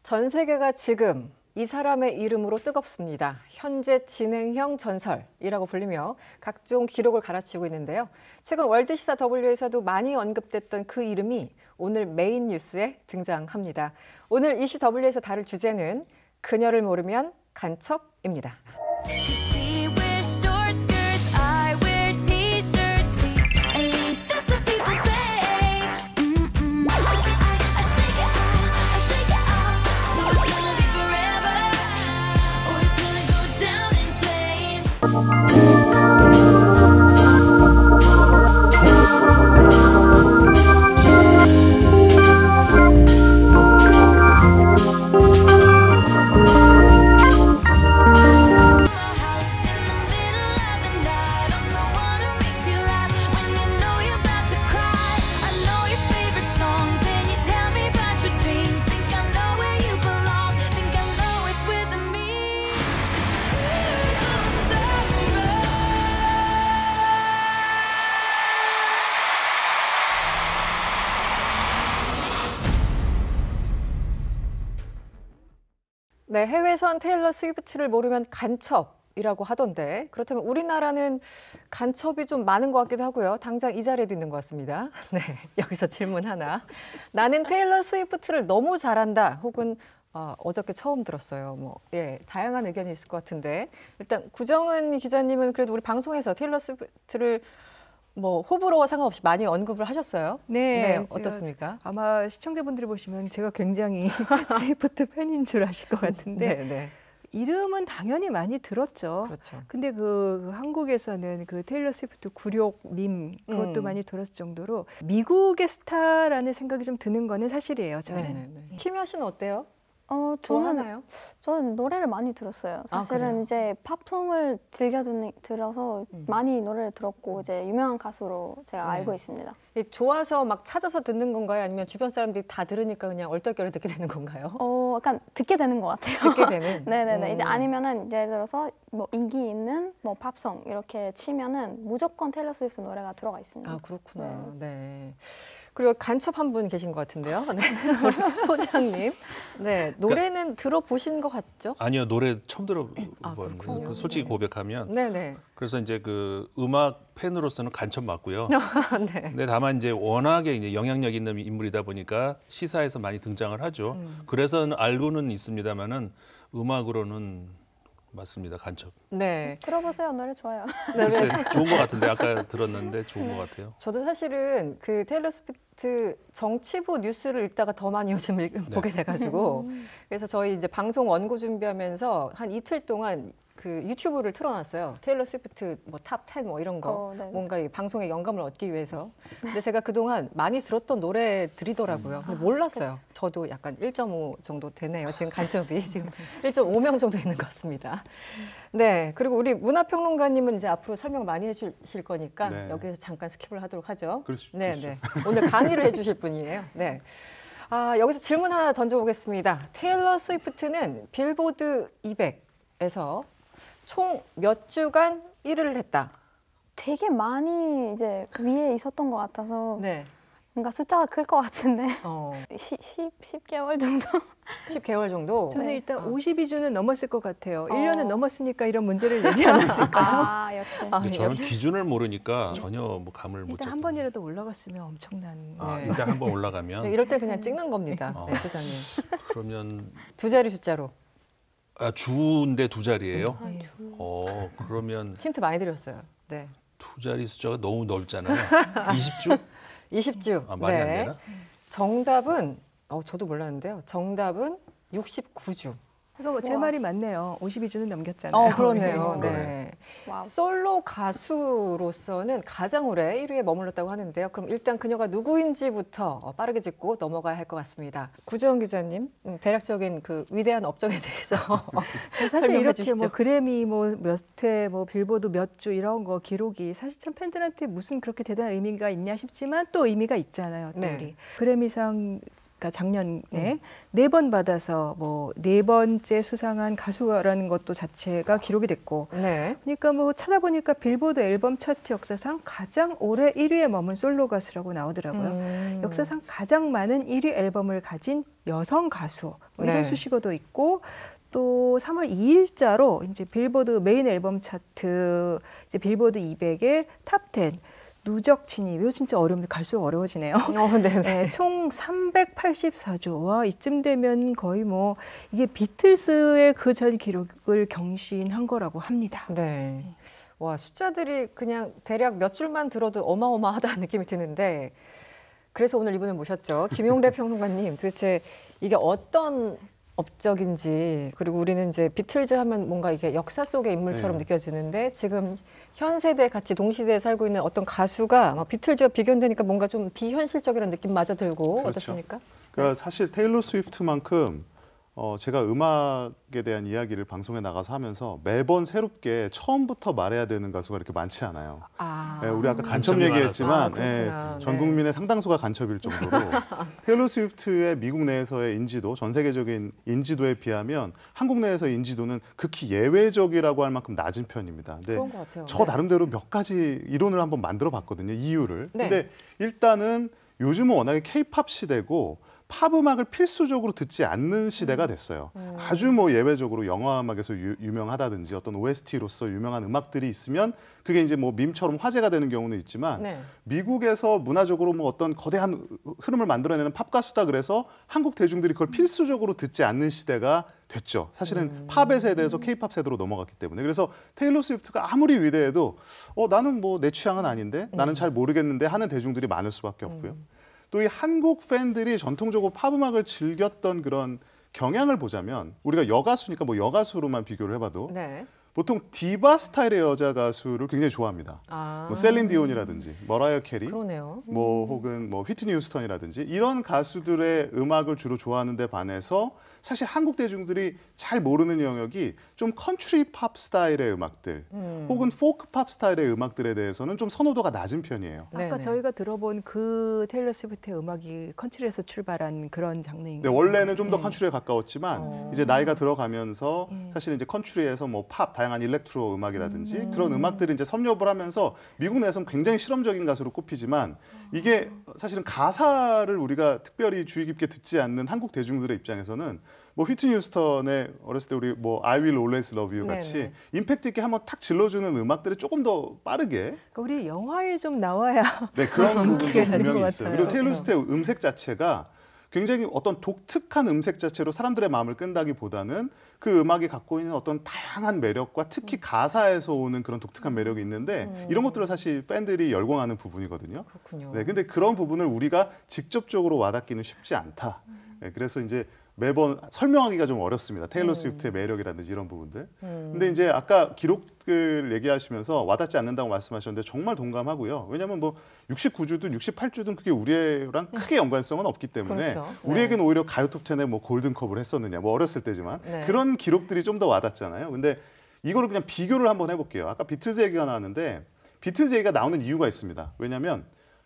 전 세계가 지금 이 사람의 이름으로 뜨겁습니다. 현재 진행형 전설이라고 불리며 각종 기록을 갈아치우고 있는데요. 최근 월드시사 W에서도 많이 언급됐던 그 이름이 오늘 메인 뉴스에 등장합니다. 오늘 이슈 W에서 다룰 주제는 그녀를 모르면 간첩입니다. 네, 해외선 테일러 스위프트를 모르면 간첩이라고 하던데 그렇다면 우리나라는 간첩이 좀 많은 것 같기도 하고요. 당장 이 자리에도 있는 것 같습니다. 네, 여기서 질문 하나. 나는 테일러 스위프트를 너무 잘한다 혹은 어저께 처음 들었어요. 다양한 의견이 있을 것 같은데 일단 구정은 기자님은 그래도 우리 방송에서 테일러 스위프트를 호불호와 상관없이 많이 언급을 하셨어요. 네, 어떻습니까? 아마 시청자분들이 보시면 제가 굉장히 스위프트 팬인 줄 아실 것 같은데 네. 이름은 당연히 많이 들었죠. 그렇죠. 근데 그 한국에서는 그 테일러 스위프트 굴욕 밈 그것도 많이 들었을 정도로 미국의 스타라는 생각이 좀 드는 거는 사실이에요. 저는. 키미아 씨는 어때요? 저는 노래를 많이 들었어요. 사실은 이제 팝송을 들어서 많이 노래를 들었고 이제 유명한 가수로 제가 알고 있습니다. 좋아서 막 찾아서 듣는 건가요? 아니면 주변 사람들이 다 들으니까 그냥 얼떨결에 듣게 되는 건가요? 약간 듣게 되는 것 같아요. 듣게 되는? 네네네. 이제 아니면은 예를 들어서 인기 있는 팝송 이렇게 치면은 무조건 테일러 스위프트 노래가 들어가 있습니다. 아, 그렇구나. 네. 그리고 간첩 한 분 계신 것 같은데요. 네. 우리 소장님. 네. 노래는 들어보신 것 같죠? 아니요, 노래 처음 들어본. 솔직히 고백하면. 네네. 그래서 이제 그 음악 팬으로서는 간첩 맞고요. 네. 근데 다만 이제 워낙에 이제 영향력 있는 인물이다 보니까 시사에서 많이 등장을 하죠. 그래서 알고는 있습니다만은 음악으로는 맞습니다, 간첩. 네. 들어보세요, 노래 좋아요. 글쎄, 좋은 것 같은데 아까 들었는데 좋은 것 같아요. 저도 사실은 그 테일러 스위프트 정치부 뉴스를 읽다가 더 많이 요즘 보게 돼가지고 그래서 저희 이제 방송 원고 준비하면서 한 이틀 동안 그 유튜브를 틀어놨어요. 테일러 스위프트 탑 10 이런 거 뭔가 이 방송에 영감을 얻기 위해서. 근데 제가 그동안 많이 들었던 노래들이더라고요. 근데 몰랐어요. 저도 약간 1.5 정도 되네요. 지금 간첩이 지금 1.5명 정도 있는 것 같습니다. 네, 그리고 우리 문화평론가님은 이제 앞으로 설명 많이 해주실 거니까 여기서 잠깐 스킵을 하도록 하죠. 네. 오늘 강의를 해주실 분이에요. 네. 여기서 질문 하나 던져보겠습니다. 테일러 스위프트는 빌보드 200에서 총 몇 주간 1위를 했다. 되게 많이 이제 위에 있었던 것 같아서 뭔가 숫자가 클 것 같은데 10개월 정도? 10개월 정도? 저는 일단 52주는 넘었을 것 같아요. 1년은 넘었으니까 이런 문제를 내지 않았을까요? 역시. 저는 기준을 모르니까 전혀 감을 못 일단 잡고. 한 번이라도 올라갔으면 엄청난. 일단 한 번 올라가면. 네, 이럴 때 그냥 찍는 겁니다. 소장님. 그러면 두 자리 숫자로. 주인데 두 자리예요? 그러면 힌트 많이 드렸어요. 네. 두 자리 숫자가 너무 넓잖아요. 20주? 20주. 많이 안 되나? 정답은 저도 몰랐는데요. 정답은 69주. 그러니까 제 말이 맞네요. 52주는 넘겼잖아요. 그러네요. 네. 와우. 솔로 가수로서는 가장 오래 1위에 머물렀다고 하는데요. 그럼 일단 그녀가 누구인지부터 빠르게 짚고 넘어가야 할 것 같습니다. 구정은 기자님, 대략적인 그 위대한 업적에 대해서 사실 이렇게 주시죠. 그래미 몇 회, 빌보드 몇 주 이런 거 기록이 사실 참 팬들한테 무슨 그렇게 대단한 의미가 있냐 싶지만 또 의미가 있잖아요. 또 우리 그래미상 그러니까 작년에 4번 받아서 뭐 4번째 수상한 가수라는 것도 자체가 기록이 됐고, 네. 그러니까 뭐 찾아보니까 빌보드 앨범 차트 역사상 가장 오래 1위에 머문 솔로 가수라고 나오더라고요. 역사상 가장 많은 1위 앨범을 가진 여성 가수 뭐 이런 네. 수식어도 있고, 또 3월 2일자로 이제 빌보드 메인 앨범 차트 이제 빌보드 200의 탑 10 누적 진입, 이거 진짜 어려운데 갈수록 어려워지네요. 네, 총 384조. 와, 이쯤 되면 거의 뭐 이게 비틀스의 그 전 기록을 경신한 거라고 합니다. 네. 와, 숫자들이 그냥 대략 몇 줄만 들어도 어마어마하다는 느낌이 드는데, 그래서 오늘 이분을 모셨죠. 김용래 평론가님, 도대체 이게 어떤 업적인지, 그리고 우리는 이제 비틀즈 하면 뭔가 이게 역사 속의 인물처럼 느껴지는데, 지금 현 세대 같이 동시대에 살고 있는 어떤 가수가 막 비틀즈와 비교되니까 뭔가 좀 비현실적이라는 느낌마저 들고, 그렇죠. 어떻습니까? 그러니까 사실 테일러 스위프트만큼 제가 음악에 대한 이야기를 방송에 나가서 하면서 매번 새롭게 처음부터 말해야 되는 가수가 이렇게 많지 않아요. 네, 우리 아까 간첩 간첩이 얘기했지만 많아서. 전 국민의 상당수가 간첩일 정도로 테일러 스위프트의 미국 내에서의 인지도, 전 세계적인 인지도에 비하면 한국 내에서의 인지도는 극히 예외적이라고 할 만큼 낮은 편입니다. 근데 그런 것 같아요. 저 나름대로 몇 가지 이론을 한번 만들어 봤거든요. 이유를. 네. 근데 일단은 요즘은 워낙에 K-팝 시대고 팝 음악을 필수적으로 듣지 않는 시대가 됐어요. 아주 뭐 예외적으로 영화 음악에서 유명하다든지 어떤 OST로서 유명한 음악들이 있으면 그게 이제 뭐 밈처럼 화제가 되는 경우는 있지만 네. 미국에서 문화적으로 뭐 어떤 거대한 흐름을 만들어내는 팝 가수다 그래서 한국 대중들이 그걸 필수적으로 듣지 않는 시대가 됐죠. 사실은 팝의 세대에서 K-팝 세대로 넘어갔기 때문에. 그래서 테일러 스위프트가 아무리 위대해도 나는 뭐 내 취향은 아닌데, 나는 잘 모르겠는데 하는 대중들이 많을 수밖에 없고요. 또 이 한국 팬들이 전통적으로 팝 음악을 즐겼던 그런 경향을 보자면, 우리가 여가수니까 뭐 여가수로만 비교를 해봐도 네. 보통 디바 스타일의 여자 가수를 굉장히 좋아합니다. 뭐 셀린 디온이라든지 머라이어 캐리, 그러네요. 뭐 혹은 뭐 휘트니 휴스턴이라든지 이런 가수들의 음악을 주로 좋아하는데 반해서 사실 한국 대중들이 잘 모르는 영역이 좀 컨트리 팝 스타일의 음악들 혹은 포크 팝 스타일의 음악들에 대해서는 좀 선호도가 낮은 편이에요. 아까 네네. 저희가 들어본 그 테일러 스위프트의 음악이 컨트리에서 출발한 그런 장르인 네, 거예요. 원래는 좀 더 컨트리에 가까웠지만 이제 나이가 들어가면서 사실 이제 컨트리에서 뭐 팝, 다양한 일렉트로 음악이라든지 그런 음악들이 이제 섭렵을 하면서 미국 내에서는 굉장히 실험적인 가수로 꼽히지만, 이게 사실은 가사를 우리가 특별히 주의 깊게 듣지 않는 한국 대중들의 입장에서는 뭐 휘트니 휴스턴의 어렸을 때 우리 뭐 I Will Always Love You 같이 네네. 임팩트 있게 한번 탁 질러주는 음악들이 조금 더 빠르게 그러니까 우리 영화에 좀 나와야 그런 부분도 그게 아닌 분명히 것 있어요. 같아요. 그리고 테일러 스위프트의 음색 자체가 굉장히 어떤 독특한 음색 자체로 사람들의 마음을 끈다기보다는 그 음악이 갖고 있는 어떤 다양한 매력과 특히 가사에서 오는 그런 독특한 매력이 있는데 이런 것들을 사실 팬들이 열광하는 부분이거든요. 그렇군요. 네, 근데 그런 부분을 우리가 직접적으로 와닿기는 쉽지 않다. 네, 그래서 이제 매번 설명하기가 좀 어렵습니다. 테일러 스위프트의 매력이라든지 이런 부분들. 근데 이제 아까 기록을 얘기하시면서 와닿지 않는다고 말씀하셨는데 정말 동감하고요. 왜냐하면 뭐 69주든 68주든 그게 우리랑 크게 연관성은 없기 때문에 그렇죠. 우리에게는 오히려 가요 톱10에 뭐 골든컵을 했었느냐, 뭐 어렸을 때지만 네. 그런 기록들이 좀 더 와닿잖아요. 근데 이거를 그냥 비교를 한번 해볼게요. 아까 비틀즈 얘기가 나왔는데 비틀즈 얘기가 나오는 이유가 있습니다. 왜냐하면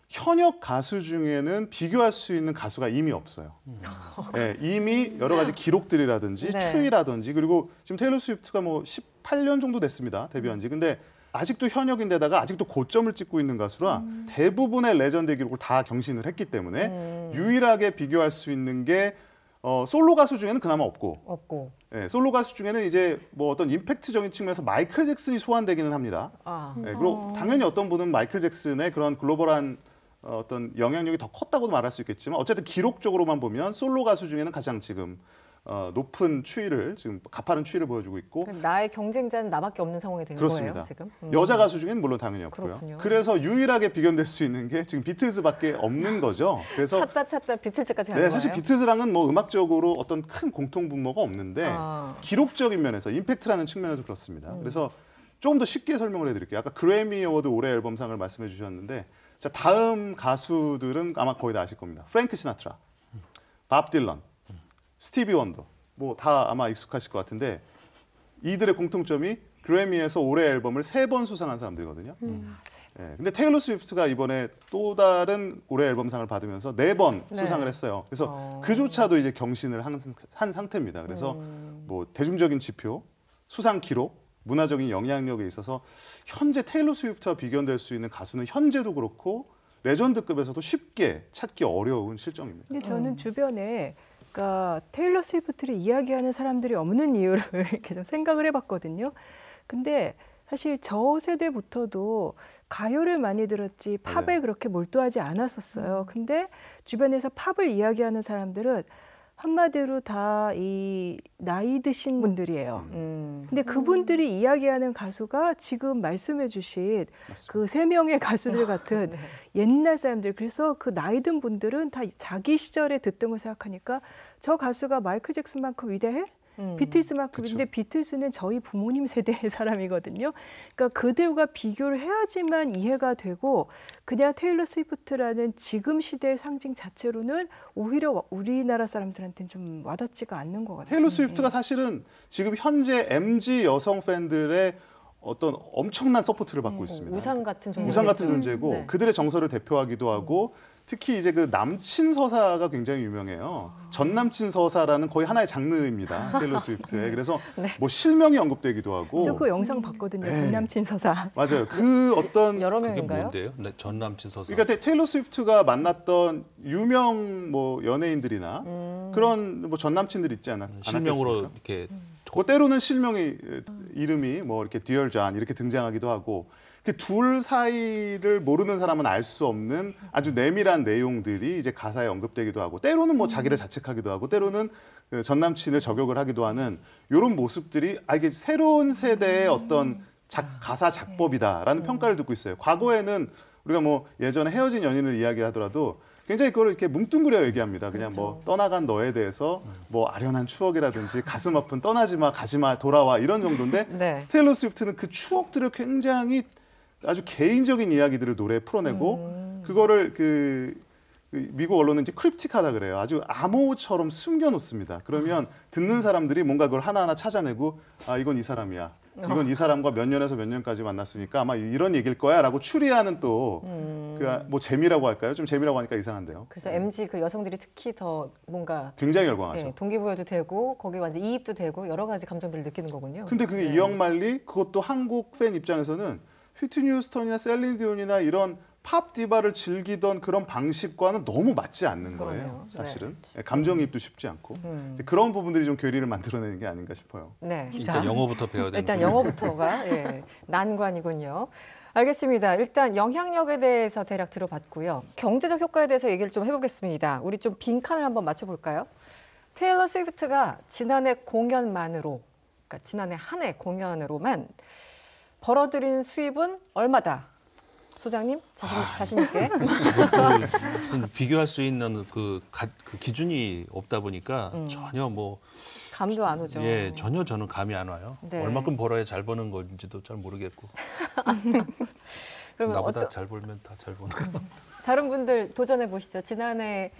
현역 가수 중에는 비교할 수 있는 가수가 이미 없어요. 네, 이미 여러 가지 기록들이라든지 네. 추이라든지, 그리고 지금 테일러 스위프트가 뭐 18년 정도 됐습니다. 데뷔한 지. 근데 아직도 현역인데다가 아직도 고점을 찍고 있는 가수라 대부분의 레전드 기록을 다 경신을 했기 때문에 유일하게 비교할 수 있는 게 솔로 가수 중에는 그나마 없고 네, 솔로 가수 중에는 이제 뭐 어떤 임팩트적인 측면에서 마이클 잭슨이 소환되기는 합니다. 네, 그리고 당연히 어떤 분은 마이클 잭슨의 그런 글로벌한 어떤 영향력이 더 컸다고도 말할 수 있겠지만, 어쨌든 기록적으로만 보면 솔로 가수 중에는 가장 지금 높은 추이를, 지금 가파른 추이를 보여주고 있고, 나의 경쟁자는 나밖에 없는 상황이 된 그렇습니다. 거예요, 지금. 여자 가수 중에는 물론 당연히 없고요. 그렇군요. 그래서 유일하게 비견될 수 있는 게 지금 비틀즈밖에 없는 거죠. 그래서 찾다 비틀즈까지 가는 네, 거예요. 사실 비틀즈랑은 뭐 음악적으로 어떤 큰 공통 분모가 없는데 기록적인 면에서 임팩트라는 측면에서 그렇습니다. 그래서 조금 더 쉽게 설명을 해드릴게요. 아까 그래미 어워드 올해 앨범상을 말씀해 주셨는데, 자, 다음 가수들은 아마 거의 다 아실 겁니다. 프랭크 시나트라, 밥 딜런, 스티비 원더, 뭐 다 아마 익숙하실 것 같은데 이들의 공통점이 그래미에서 올해 앨범을 3번 수상한 사람들이거든요. 네, 근데 테일러 스위프트가 이번에 또 다른 올해 앨범상을 받으면서 4번 네. 수상을 했어요. 그래서 그조차도 이제 경신을 한 상태입니다. 그래서 뭐 대중적인 지표, 수상 기록, 문화적인 영향력에 있어서 현재 테일러 스위프트와 비견될 수 있는 가수는 현재도 그렇고 레전드급에서도 쉽게 찾기 어려운 실정입니다. 근데 저는 주변에 그러니까 테일러 스위프트를 이야기하는 사람들이 없는 이유를 이렇게 좀 생각을 해봤거든요. 근데 사실 저 세대부터도 가요를 많이 들었지 팝에 네. 그렇게 몰두하지 않았었어요. 근데 주변에서 팝을 이야기하는 사람들은 한마디로 다 이 나이 드신 분들이에요. 근데 그분들이 이야기하는 가수가 지금 말씀해 주신 그 3명의 가수들 같은 네. 옛날 사람들. 그래서 그 나이 든 분들은 다 자기 시절에 듣던 걸 생각하니까 저 가수가 마이클 잭슨만큼 위대해? 비틀스만큼인데 비틀스는 저희 부모님 세대의 사람이거든요. 그러니까 그들과 비교를 해야지만 이해가 되고 그냥 테일러 스위프트라는 지금 시대의 상징 자체로는 오히려 우리나라 사람들한테는 좀 와닿지가 않는 것 같아요. 테일러 스위프트가 사실은 지금 현재 MZ 여성 팬들의 어떤 엄청난 서포트를 받고 있습니다. 우상 같은 존재. 우상 같은 존재고 네. 그들의 정서를 대표하기도 하고 특히 이제 그 남친 서사가 굉장히 유명해요. 전 남친 서사라는 거의 하나의 장르입니다. 테일러 스위프트에. 그래서 네. 뭐 실명이 언급되기도 하고. 저 그 영상 봤거든요. 전 남친 서사. 맞아요. 그 어떤 여러 그게 명인가요? 뭔데요? 네, 전 남친 서사. 그러니까 테일러 스위프트가 만났던 유명 뭐 연예인들이나 그런 뭐 전 남친들 있지 실명으로 않았겠습니까? 이렇게 그 때로는 실명이 이름이 뭐 이렇게 디얼 존 이렇게 등장하기도 하고 그 둘 사이를 모르는 사람은 알 수 없는 아주 내밀한 내용들이 이제 가사에 언급되기도 하고 때로는 뭐 자기를 자책하기도 하고 때로는 그 전 남친을 저격을 하기도 하는 이런 모습들이 이게 새로운 세대의 어떤 가사 작법이다라는 평가를 듣고 있어요. 과거에는 우리가 뭐 예전에 헤어진 연인을 이야기하더라도 굉장히 그걸 이렇게 뭉뚱그려 얘기합니다. 그냥 뭐 떠나간 너에 대해서 뭐 아련한 추억이라든지 가슴 아픈 떠나지 마, 가지 마, 돌아와 이런 정도인데 네. 테일러 스위프트는 그 추억들을 굉장히 아주 개인적인 이야기들을 노래에 풀어내고 그거를 그 미국 언론은 이제 크립틱하다 그래요. 아주 암호처럼 숨겨놓습니다. 그러면 듣는 사람들이 뭔가 그걸 하나하나 찾아내고 아 이건 이 사람이야. 이건 이 사람과 몇 년에서 몇 년까지 만났으니까 아마 이런 얘기일 거야라고 추리하는 또 그 뭐 재미라고 할까요? 좀 재미라고 하니까 이상한데요. 그래서 MZ 그 여성들이 특히 더 뭔가 굉장히 열광하죠. 예, 동기부여도 되고 거기 완전 이입도 되고 여러 가지 감정들을 느끼는 거군요. 근데 그게 이영만리 그것도 한국 팬 입장에서는 휘트니 휴스턴이나 셀린 디온이나 이런 팝 디바를 즐기던 그런 방식과는 너무 맞지 않는 거예요. 그러네요. 사실은 감정이입도 쉽지 않고 이제 그런 부분들이 좀 괴리를 만들어내는 게 아닌가 싶어요. 네. 일단 영어부터 배워야 되는 일단 영어부터가 예, 난관이군요. 알겠습니다. 일단 영향력에 대해서 대략 들어봤고요. 경제적 효과에 대해서 얘기를 좀 해보겠습니다. 우리 좀 빈칸을 한번 맞춰볼까요? 테일러 스위프트가 지난해 공연만으로, 그러니까 지난해 한 해 공연으로만 벌어들인 수입은 얼마다? 소장님 자신 있게. 무슨 비교할 수 있는 그 기준이 없다 보니까 전혀 뭐 감도 안 오죠. 예, 전혀 저는 감이 안 와요. 네. 얼마큼 벌어야 잘 버는 건지도 잘 모르겠고. 그러면 나보다 잘 벌면 다 잘 버는 거. 다른 분들 도전해 보시죠. 지난해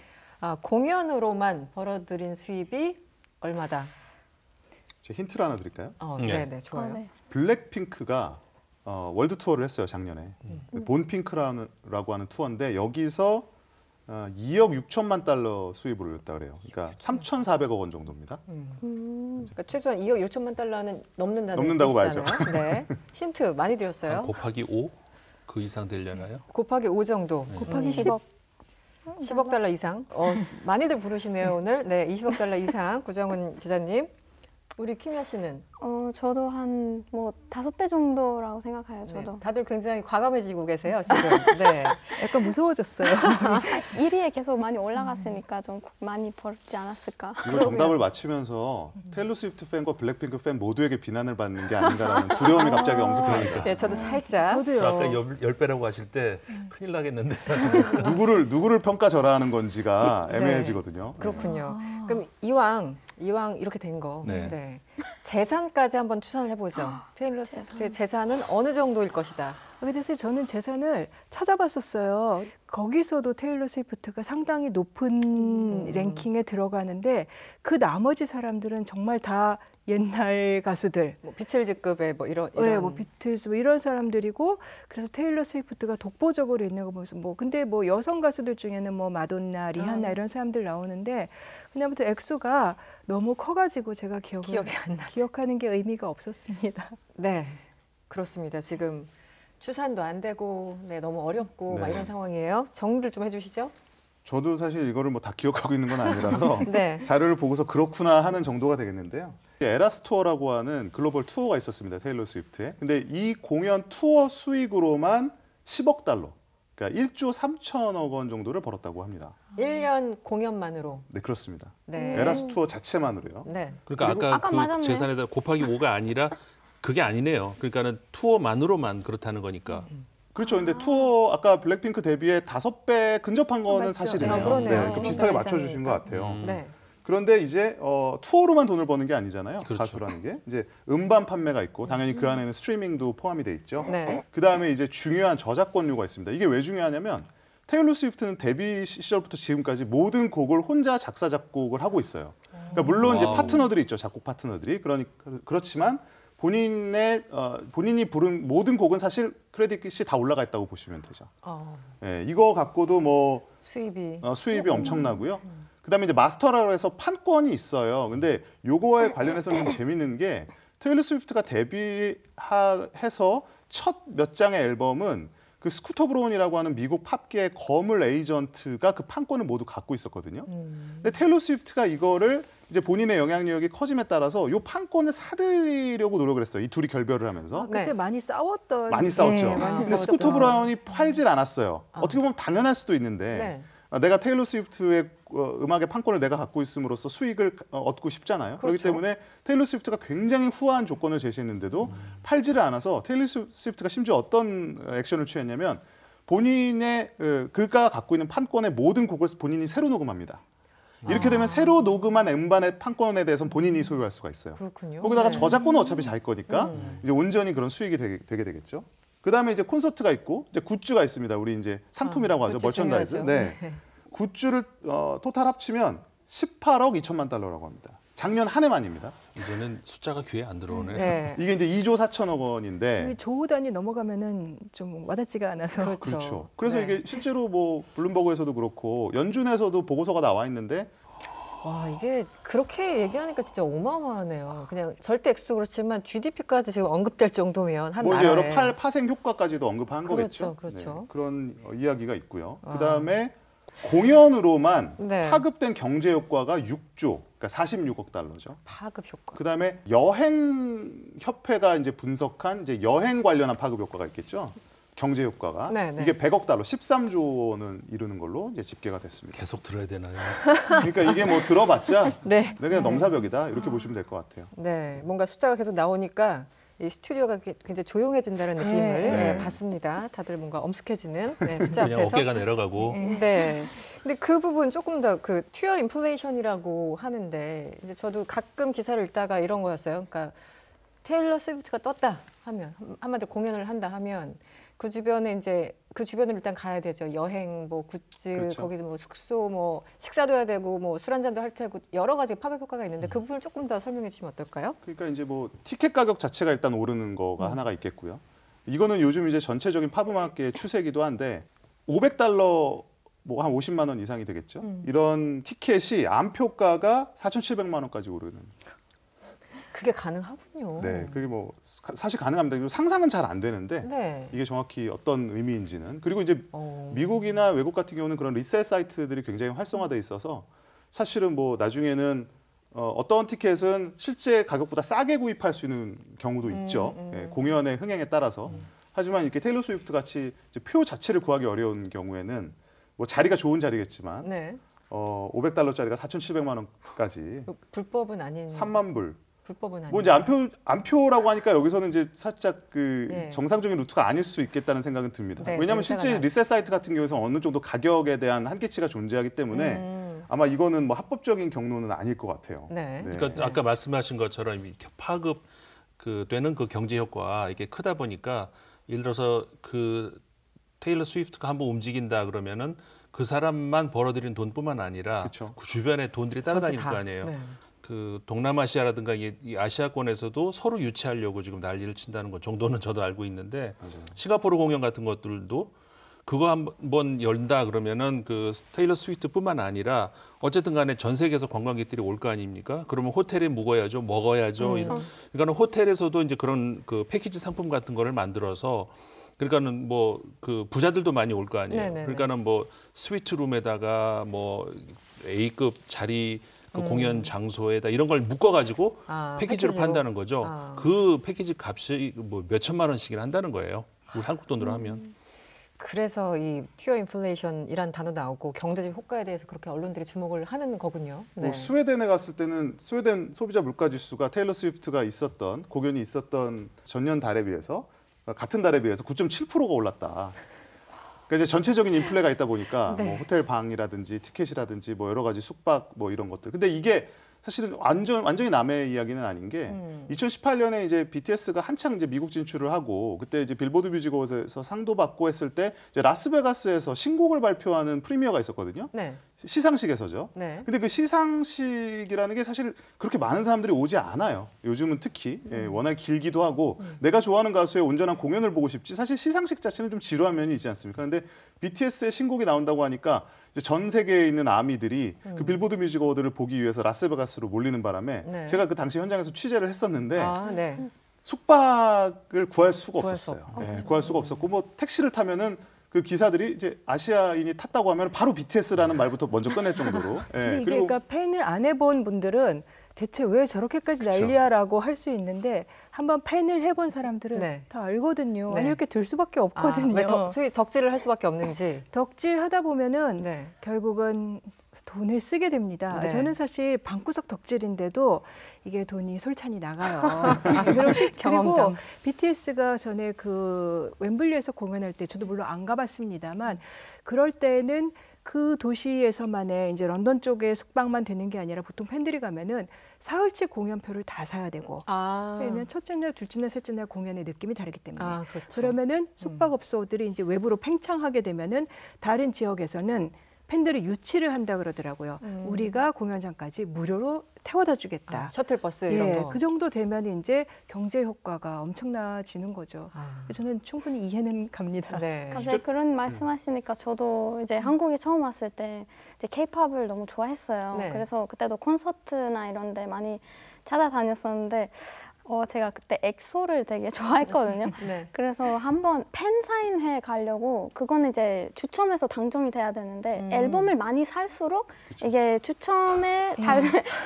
공연으로만 벌어들인 수입이 얼마다? 제가 힌트를 하나 드릴까요? 네, 네, 좋아요. 네. 블랙핑크가 월드 투어를 했어요 작년에. 본핑크라고 하는 투어인데 여기서 2억 6천만 달러 수입을 올렸다 그래요. 그러니까 3,400억 원 정도입니다. 그러니까 최소한 2억 6천만 달러는 넘는다고 뜻이잖아요. 네. 힌트 많이 드렸어요. 곱하기 5? 그 이상 되려나요? 곱하기 5 정도. 곱하기 10억. 10억 달러 이상. 많이들 부르시네요, 오늘. 네, 20억 달러 이상. 구정은 기자님. 우리 김야 씨는? 저도 한 뭐 5배 정도라고 생각해요. 저도. 네, 다들 굉장히 과감해지고 계세요, 지금. 네. 약간 무서워졌어요. 1위에 계속 많이 올라갔으니까 좀 많이 벌지 않았을까. 이거 정답을 맞히면서 테일러 스위프트 팬과 블랙핑크 팬 모두에게 비난을 받는 게 아닌가라는 두려움이 갑자기 엄습합니다. 네, 저도 살짝. 저도요. 저 아까 10배라고 하실 때 큰일 나겠는데. 누구를 평가절하하는 건지가 네. 애매해지거든요. 그렇군요. 그럼 이왕 이렇게 된 거. 네. 네. 재산까지 한번 추산을 해보죠. 테일러 스위프트의 재산은 어느 정도일 것이다. 그래서 저는 재산을 찾아봤었어요. 거기서도 테일러 스위프트가 상당히 높은 랭킹에 들어가는데 그 나머지 사람들은 정말 다 옛날 가수들, 뭐 비틀즈급의 뭐 이런 네, 뭐 비틀스 뭐 이런 사람들이고 그래서 테일러 스위프트가 독보적으로 있는 거 보면서 뭐 근데 뭐 여성 가수들 중에는 뭐 마돈나, 리하나 이런 사람들 나오는데 근데 아무튼 액수가 너무 커가지고 제가 기억이 안 나. 기억하는 게 의미가 없었습니다. 네, 그렇습니다. 지금 추산도 안 되고 네, 너무 어렵고 막 이런 상황이에요. 정리를 좀 해주시죠. 저도 사실 이거를 뭐 다 기억하고 있는 건 아니라서 네. 자료를 보고서 그렇구나 하는 정도가 되겠는데요. 에라스 투어라고 하는 글로벌 투어가 있었습니다. 테일러 스위프트에. 근데 이 공연 투어 수익으로만 10억 달러, 그러니까 1조 3천억 원 정도를 벌었다고 합니다. 1년 공연만으로. 네, 그렇습니다. 네. 에라스 투어 자체만으로요. 네. 그러니까 아까 그 맞았네. 재산에다 곱하기 5가 아니라 그게 아니네요. 그러니까는 투어만으로만 그렇다는 거니까. 그렇죠. 근데 투어 아까 블랙핑크 데뷔에 5배 근접한 거는 맞죠. 사실이네요. 아, 그러네요. 그 비슷하게 10배 맞춰주신 것 같아요. 네. 그런데 이제 투어로만 돈을 버는 게 아니잖아요. 그렇죠. 가수라는 게 이제 음반 판매가 있고 당연히 그 안에는 스트리밍도 포함이 돼 있죠. 네. 그 다음에 이제 중요한 저작권료가 있습니다. 이게 왜 중요하냐면 테일러 스위프트는 데뷔 시절부터 지금까지 모든 곡을 혼자 작사 작곡을 하고 있어요. 그러니까 물론 이제 와우. 파트너들이 있죠. 작곡 파트너들이. 그렇지만 본인이 부른 모든 곡은 사실 크레딧이 다 올라가 있다고 보시면 되죠. 예, 이거 갖고도 뭐 수입이 엄청나고요. 그다음에 이제 마스터라고 해서 판권이 있어요. 근데 요거에 관련해서는 좀 재밌는 게 테일러 스위프트가 데뷔해서 첫 몇 장의 앨범은 그 스쿠터 브라운이라고 하는 미국 팝계의 거물 에이전트가 그 판권을 모두 갖고 있었거든요. 근데 테일러 스위프트가 이거를 이제 본인의 영향력이 커짐에 따라서 요 판권을 사들이려고 노력을 했어요. 이 둘이 결별을 하면서. 그때 네. 많이 싸웠던. 많이 싸웠죠. 네, 많이 근데 싸웠죠. 스쿠터 브라운이 팔질 않았어요. 어떻게 보면 당연할 수도 있는데 네. 내가 테일러 스위프트의 음악의 판권을 내가 갖고 있음으로써 수익을 얻고 싶잖아요. 그렇기 그렇죠. 때문에 테일러 스위프트가 굉장히 후한 조건을 제시했는데도 팔지를 않아서 테일러 스위프트가 심지어 어떤 액션을 취했냐면 본인의 그가 갖고 있는 판권의 모든 곡을 본인이 새로 녹음합니다. 이렇게 되면 새로 녹음한 음반의 판권에 대해서는 본인이 소유할 수가 있어요. 그렇군요. 거기다가 네. 저작권은 어차피 자기 거니까 이제 온전히 그런 수익이 되게 되겠죠. 그다음에 이제 콘서트가 있고 이제 굿즈가 있습니다. 우리 이제 상품이라고 하죠. 굿즈 머천다이즈. 중요하죠. 네. 굿즈를 토탈 합치면 18억 2천만 달러라고 합니다. 작년 한 해만입니다. 이제는 숫자가 귀에 안 들어오네. 네. 이게 이제 2조 4천억 원인데 그 조 단위 넘어가면은 좀 와닿지가 않아서. 그렇죠. 그래서 네. 이게 실제로 뭐 블룸버그에서도 그렇고 연준에서도 보고서가 나와 있는데 와, 이게 그렇게 얘기하니까 진짜 어마어마하네요. 그냥 절대 액수도 그렇지만 GDP까지 지금 언급될 정도면 한 뭐 이제 나라에. 여러 파생 효과까지도 언급한 그렇죠, 거겠죠. 그렇죠. 네, 그런 이야기가 있고요. 아. 그다음에 공연으로만 네. 파급된 경제 효과가 6조, 그러니까 46억 달러죠. 파급 효과. 그다음에 여행 협회가 이제 분석한 이제 여행 관련한 파급 효과가 있겠죠. 경제 효과가 네, 네. 이게 100억 달러, 13조 원을 이루는 걸로 이제 집계가 됐습니다. 계속 들어야 되나요? 그러니까 이게 뭐 들어봤자 네. 그냥 넘사벽이다 이렇게 보시면 될 것 같아요. 네. 뭔가 숫자가 계속 나오니까 이 스튜디오가 굉장히 조용해진다는 느낌을 네. 네, 받습니다. 다들 뭔가 엄숙해지는 숫자 그냥 앞에서. 어깨가 내려가고. 네. 근데 그 부분 조금 더 그 튜어 인플레이션이라고 하는데 이제 저도 가끔 기사를 읽다가 이런 거였어요. 그러니까 테일러 스위프트가 떴다 하면 한마디로 공연을 한다 하면 그 주변에 이제 그 주변을 일단 가야 되죠. 여행, 뭐 굿즈, 그렇죠. 거기서 뭐 숙소, 뭐 식사도 해야 되고, 뭐 술 한잔도 할 테고 여러 가지 파급 효과가 있는데 그 부분을 조금 더 설명해 주시면 어떨까요? 그러니까 이제 뭐 티켓 가격 자체가 일단 오르는 거가 하나가 있겠고요. 이거는 요즘 이제 전체적인 팝음악계의 추세이기도 한데 500달러 뭐 한 50만 원 이상이 되겠죠. 이런 티켓이 암표가가 4,700만 원까지 오르는. 그게 가능하군요. 네, 그게 뭐 사실 가능합니다. 이거 상상은 잘 안 되는데 네. 이게 정확히 어떤 의미인지는 그리고 이제 어. 미국이나 외국 같은 경우는 그런 리셀 사이트들이 굉장히 활성화돼 있어서 사실은 뭐 나중에는 어떤 티켓은 실제 가격보다 싸게 구입할 수 있는 경우도 있죠. 예, 공연의 흥행에 따라서. 하지만 이렇게 테일러 스위프트 같이 이제 표 자체를 구하기 어려운 경우에는 뭐 자리가 좋은 자리겠지만 네. 500달러짜리가 4,700만 원까지 불법은 아닌 3만 불. 불법은 아닌. 뭐 이제 암표라고 하니까 여기서는 이제 살짝 그 네. 정상적인 루트가 아닐 수 있겠다는 생각은 듭니다. 네, 왜냐하면 냄새가 실제 나요. 리셀 사이트 같은 경우에는 어느 정도 가격에 대한 한계치가 존재하기 때문에 아마 이거는 뭐 합법적인 경로는 아닐 것 같아요. 네. 네. 그러니까 아까 말씀하신 것처럼 이렇게 파급 되는 그 경제 효과 이게 크다 보니까 예를 들어서 그 테일러 스위프트가 한번 움직인다 그러면은 그 사람만 벌어들인 돈뿐만 아니라 그쵸. 그 주변에 돈들이 따라다닐 거 아니에요. 네. 그 동남아시아라든가 이 아시아권에서도 서로 유치하려고 지금 난리를 친다는 것 정도는 저도 알고 있는데 맞아요. 싱가포르 공연 같은 것들도 그거 한번 열다 그러면은 그 테일러 스위프트뿐만 아니라 어쨌든 간에 전 세계에서 관광객들이 올 거 아닙니까? 그러면 호텔에 묵어야죠, 먹어야죠. 그러니까는 호텔에서도 이제 그런 그 패키지 상품 같은 거를 만들어서 그러니까는 뭐 그 부자들도 많이 올 거 아니에요. 네네네. 그러니까는 뭐 스위트룸에다가 뭐 A급 자리 그 공연 장소에다 이런 걸 묶어가지고 패키지로 판다는 거죠. 그 패키지 값이 뭐 몇 천만 원씩이나 한다는 거예요. 우리 한국 돈으로 하면. 그래서 이 퓨어 인플레이션이란 단어 나오고 경제적 효과에 대해서 그렇게 언론들이 주목을 하는 거군요. 네. 뭐 스웨덴에 갔을 때는 스웨덴 소비자 물가 지수가 테일러 스위프트가 있었던 공연이 있었던 전년 달에 비해서 같은 달에 비해서 9.7%가 올랐다. 그러니까 이제 전체적인 인플레가 있다 보니까 네. 뭐 호텔 방이라든지 티켓이라든지 뭐 여러 가지 숙박 뭐 이런 것들. 근데 이게 사실은 완전히 남의 이야기는 아닌 게 2018년에 이제 BTS가 한창 이제 미국 진출을 하고 그때 이제 빌보드 뮤직어워드에서 상도 받고 했을 때 이제 라스베가스에서 신곡을 발표하는 프리미어가 있었거든요. 네. 시상식에서죠. 네. 근데 그 시상식이라는 게 사실 그렇게 많은 사람들이 오지 않아요. 요즘은 특히 워낙 길기도 하고 내가 좋아하는 가수의 온전한 공연을 보고 싶지 사실 시상식 자체는 좀 지루한 면이 있지 않습니까? 근데 BTS의 신곡이 나온다고 하니까 이제 전 세계에 있는 아미들이 그 빌보드 뮤직 어워드를 보기 위해서 라스베가스로 몰리는 바람에 네. 제가 그 당시 현장에서 취재를 했었는데 네. 숙박을 구할 수가 구할 없었어요. 수 없- 네, 구할 수가 없었고 뭐 택시를 타면은 그 기사들이 이제 아시아인이 탔다고 하면 바로 BTS라는 말부터 먼저 꺼낼 정도로. 근데 예, 이게 그러니까 팬을 안 해본 분들은 대체 왜 저렇게까지 그쵸. 난리야라고 할 수 있는데 한번 팬을 해본 사람들은 네. 다 알거든요. 네. 아니 이렇게 될 수밖에 없거든요. 왜 소위 덕질을 할 수밖에 없는지. 덕질하다 보면은 네. 결국은 돈을 쓰게 됩니다. 네. 저는 사실 방구석 덕질인데도 이게 돈이 솔찬히 나가요. 그리고 경험담. BTS가 전에 그 웸블리에서 공연할 때 저도 물론 안 가봤습니다만 그럴 때는 그 도시에서만의 이제 런던 쪽에 숙박만 되는 게 아니라 보통 팬들이 가면은 사흘치 공연표를 다 사야 되고 왜냐면 첫째 날, 둘째 날, 셋째 날 공연의 느낌이 다르기 때문에 그렇죠. 그러면은 숙박업소들이 이제 외부로 팽창하게 되면은 다른 지역에서는 팬들을 유치를 한다 그러더라고요. 우리가 공연장까지 무료로 태워다 주겠다. 셔틀버스 이런 거. 그 정도 되면 이제 경제 효과가 엄청나지는 거죠. 저는 충분히 이해는 갑니다. 네. 갑자기 그런 말씀하시니까 저도 이제 한국에 처음 왔을 때 이제 K-팝을 너무 좋아했어요. 네. 그래서 그때도 콘서트나 이런 데 많이 찾아다녔었는데 제가 그때 엑소를 되게 좋아했거든요. 네. 그래서 한번 팬사인회 가려고 그거는 이제 추첨해서 당첨이 돼야 되는데 앨범을 많이 살수록 이게 추첨에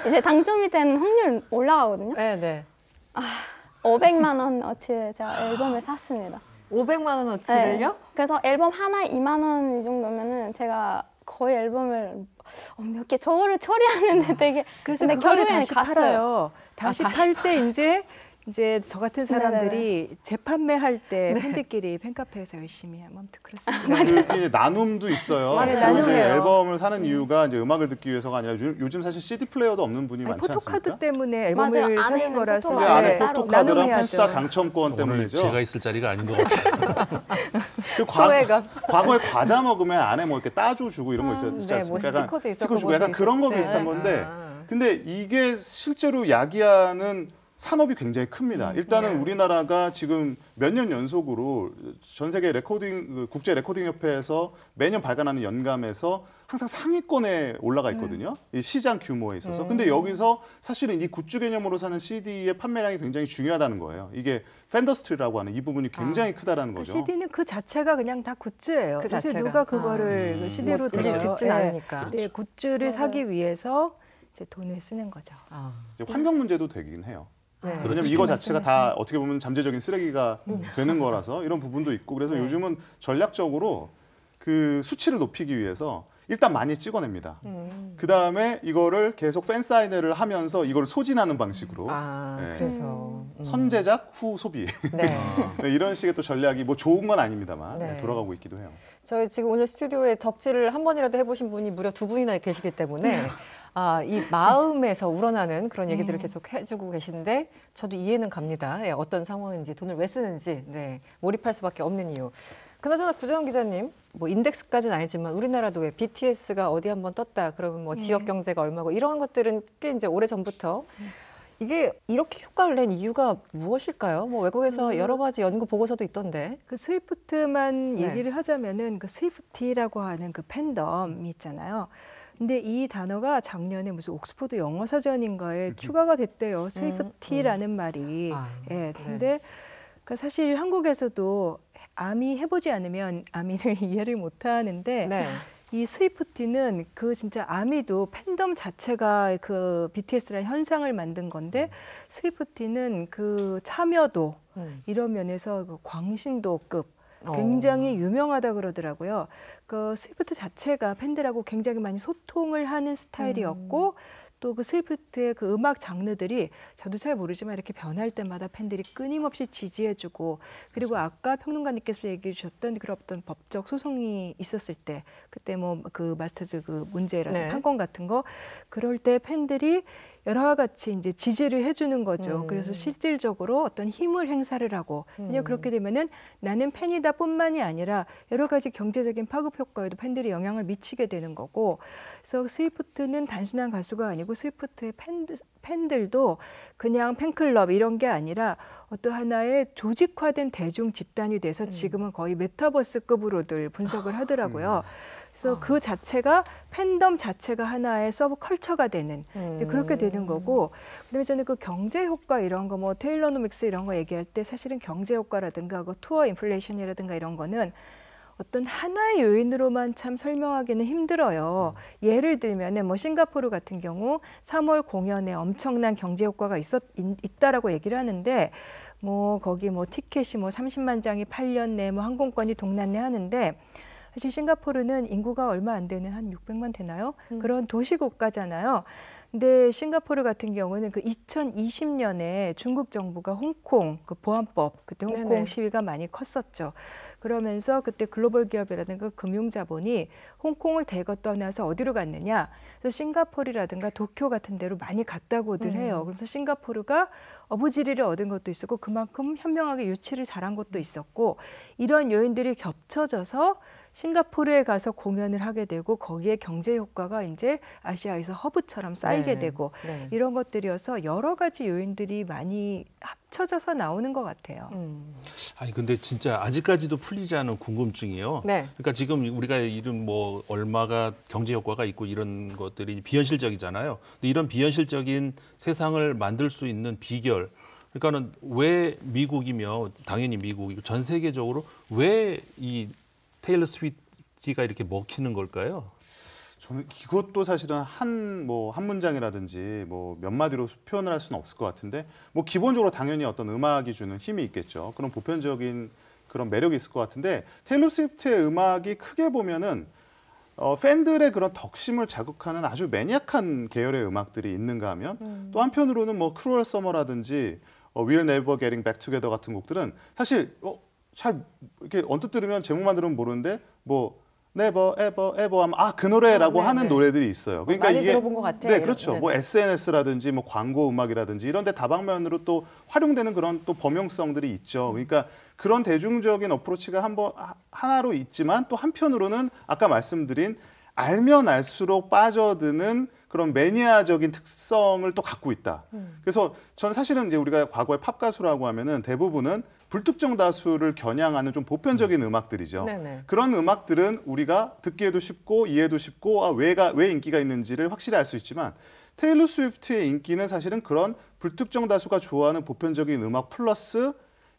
이제 당첨이 되는 확률 올라가거든요. 네. 500만 원어치의 제가 앨범을 샀습니다. 500만 원어치를요? 네. 그래서 앨범 하나에 2만 원 이 정도면은 제가 거의 앨범을 몇 개 저거를 처리하는데 되게 그래서 근데 그거를 결국에는 다시 갔어요. 팔아요. 다시 팔 때 이제 저 같은 사람들이 재판매할 때 팬들끼리 팬카페에서 열심히 하면 아무튼 그렇습니다. 그 나눔도 있어요. 맞아요. 그리고 이제 나눔이에요. 앨범을 사는 이유가 이제 음악을 듣기 위해서가 아니라 요즘 사실 CD 플레이어도 없는 분이 많지 포토카드 않습니까? 때문에 앨범을 맞아요. 안에 사는 있는 거라서 그 포토카드 안에 따로 포토카드랑 나눔해야죠. 팬싸 당첨권 오늘 때문이죠. 제가 있을 자리가 아닌 것 같아요. 그 소외감. 과거에 과자 먹으면 안에 뭐 이렇게 따줘 주고 이런 거 있었지 네, 뭐 않습니까? 약간 스티커도 있었고 스티커 주고 약간 뭐도 그런 거 있었고. 비슷한 네. 건데 근데 이게 실제로 야기하는 산업이 굉장히 큽니다. 일단은 우리나라가 지금 몇 년 연속으로 전 세계 국제 레코딩 협회에서 매년 발간하는 연감에서 항상 상위권에 올라가 있거든요. 이 시장 규모에 있어서. 근데 여기서 사실은 이 굿즈 개념으로 사는 CD의 판매량이 굉장히 중요하다는 거예요. 이게 팬더스트리라고 하는 이 부분이 굉장히 크다라는 거죠. CD는 그 자체가 그냥 다 굿즈예요. 그 그래서 자체가. 누가 그거를 그 CD로 뭐 들어요. 듣진 않으니까. 네, 굿즈를 사기 위해서 이제 돈을 쓰는 거죠. 이제 환경 문제도 되긴 해요. 네. 왜냐면 이거 자체가 다 어떻게 보면 잠재적인 쓰레기가 되는 거라서 이런 부분도 있고 그래서 요즘은 전략적으로 그 수치를 높이기 위해서 일단 많이 찍어냅니다. 그 다음에 이거를 계속 팬 사인회를 하면서 이걸 소진하는 방식으로 네. 그래서 선제작 후 소비 네. 네, 이런 식의 또 전략이 뭐 좋은 건 아닙니다만 네. 돌아가고 있기도 해요. 저희 지금 오늘 스튜디오에 덕질을 한 번이라도 해보신 분이 무려 2분이나 계시기 때문에 이 마음에서 우러나는 그런 얘기들을 계속 해주고 계신데 저도 이해는 갑니다. 예, 어떤 상황인지 돈을 왜 쓰는지 몰입할 수밖에 없는 이유. 그나저나 구정원 기자님, 뭐 인덱스까지는 아니지만 우리나라도 왜 BTS가 어디 한번 떴다 그러면 뭐 지역 경제가 얼마고 이런 것들은 꽤 이제 오래 전부터 이게 이렇게 효과를 낸 이유가 무엇일까요? 뭐 외국에서 여러 가지 연구 보고서도 있던데. 그 스위프트만 네. 얘기를 하자면은 그 스위프티라고 하는 그 팬덤이 있잖아요. 근데 이 단어가 작년에 무슨 옥스퍼드 영어 사전인가에 추가가 됐대요. 스위프티라는 말이. 예. 근데 그 사실 한국에서도 아미 해보지 않으면 아미를 이해를 못 하는데 네. 이 스위프티는 그 진짜 아미도 팬덤 자체가 그 BTS라는 현상을 만든 건데 스위프티는 그 참여도 이런 면에서 그 광신도급 굉장히 유명하다 그러더라고요. 그 스위프트 자체가 팬들하고 굉장히 많이 소통을 하는 스타일이었고 또 그 스위프트의 그 음악 장르들이 저도 잘 모르지만 이렇게 변할 때마다 팬들이 끊임없이 지지해주고 그리고 아까 평론가님께서 얘기해 주셨던 그런 어떤 법적 소송이 있었을 때 그때 뭐 그 마스터즈 그 문제라든가 판권 같은 거 그럴 때 팬들이 여러 같이 이제 지지를 해주는 거죠. 그래서 실질적으로 어떤 힘을 행사를 하고 왜냐하면 그렇게 되면은 나는 팬이다뿐만이 아니라 여러 가지 경제적인 파급 효과에도 팬들이 영향을 미치게 되는 거고. 그래서 스위프트는 단순한 가수가 아니고 스위프트의 팬들도 그냥 팬클럽 이런 게 아니라 어떤 하나의 조직화된 대중 집단이 돼서 지금은 거의 메타버스급으로들 분석을 하더라고요. 그래서 그 자체가 팬덤 자체가 하나의 서브컬처가 되는 이제 그렇게 되는 거고 그다음에 저는 그 경제 효과 이런 거 뭐 테일러노믹스 이런 거 얘기할 때 사실은 경제 효과라든가 그 투어 인플레이션이라든가 이런 거는 어떤 하나의 요인으로만 참 설명하기는 힘들어요. 예를 들면은 뭐 싱가포르 같은 경우 3월 공연에 엄청난 경제 효과가 있다라고 얘기를 하는데 뭐 거기 뭐 티켓이 뭐 30만 장이 팔렸네, 뭐 항공권이 동났네 하는데 사실 싱가포르는 인구가 얼마 안 되는 한 600만 되나요? 그런 도시 국가잖아요. 근데 싱가포르 같은 경우는 그 2020년에 중국 정부가 홍콩 그 보안법 그때 홍콩 네네. 시위가 많이 컸었죠. 그러면서 그때 글로벌 기업이라든가 금융자본이 홍콩을 대거 떠나서 어디로 갔느냐? 그래서 싱가포르라든가 도쿄 같은 데로 많이 갔다고들 해요. 그래서 싱가포르가 어부지리를 얻은 것도 있었고 그만큼 현명하게 유치를 잘한 것도 있었고 이런 요인들이 겹쳐져서 싱가포르에 가서 공연을 하게 되고 거기에 경제 효과가 이제 아시아에서 허브처럼 쌓이게 되고 이런 것들이어서 여러 가지 요인들이 많이 합쳐져서 나오는 것 같아요. 아니 근데 진짜 아직까지도 풀리지 않은 궁금증이요. 그러니까 지금 우리가 이런 뭐 얼마가 경제 효과가 있고 이런 것들이 비현실적이잖아요. 근데 이런 비현실적인 세상을 만들 수 있는 비결. 그러니까는 왜 미국이며 당연히 미국이고 전 세계적으로 왜 이 테일러 스위프트가 이렇게 먹히는 걸까요? 저는 이것도 사실은 한 문장이라든지 뭐 몇 마디로 표현을 할 수는 없을 것 같은데 뭐 기본적으로 당연히 어떤 음악이 주는 힘이 있겠죠. 그런 보편적인 그런 매력이 있을 것 같은데 테일러 스위프트의 음악이 크게 보면은 팬들의 그런 덕심을 자극하는 아주 매니악한 계열의 음악들이 있는가 하면 또 한편으로는 뭐 크루얼 서머라든지 We're Never Getting Back Together 같은 곡들은 사실 잘 이렇게 언뜻 들으면 제목만 들으면 모르는데 뭐 Never Ever Ever 하면 그 노래라고 하는 노래들이 있어요. 그러니까 많이 이게 들어본 것 같아요. 네, 그렇죠. 뭐 SNS라든지 뭐 광고 음악이라든지 이런 데 다방면으로 또 활용되는 그런 또 범용성들이 있죠. 그러니까 그런 대중적인 어프로치가 하나로 있지만 또 한편으로는 아까 말씀드린 알면 알수록 빠져드는 그런 매니아적인 특성을 또 갖고 있다. 그래서 전 사실은 이제 우리가 과거에 팝 가수라고 하면은 대부분은 불특정 다수를 겨냥하는 좀 보편적인 음악들이죠. 그런 음악들은 우리가 듣기에도 쉽고 이해도 쉽고 왜 인기가 있는지를 확실히 알 수 있지만 테일러 스위프트의 인기는 사실은 그런 불특정 다수가 좋아하는 보편적인 음악 플러스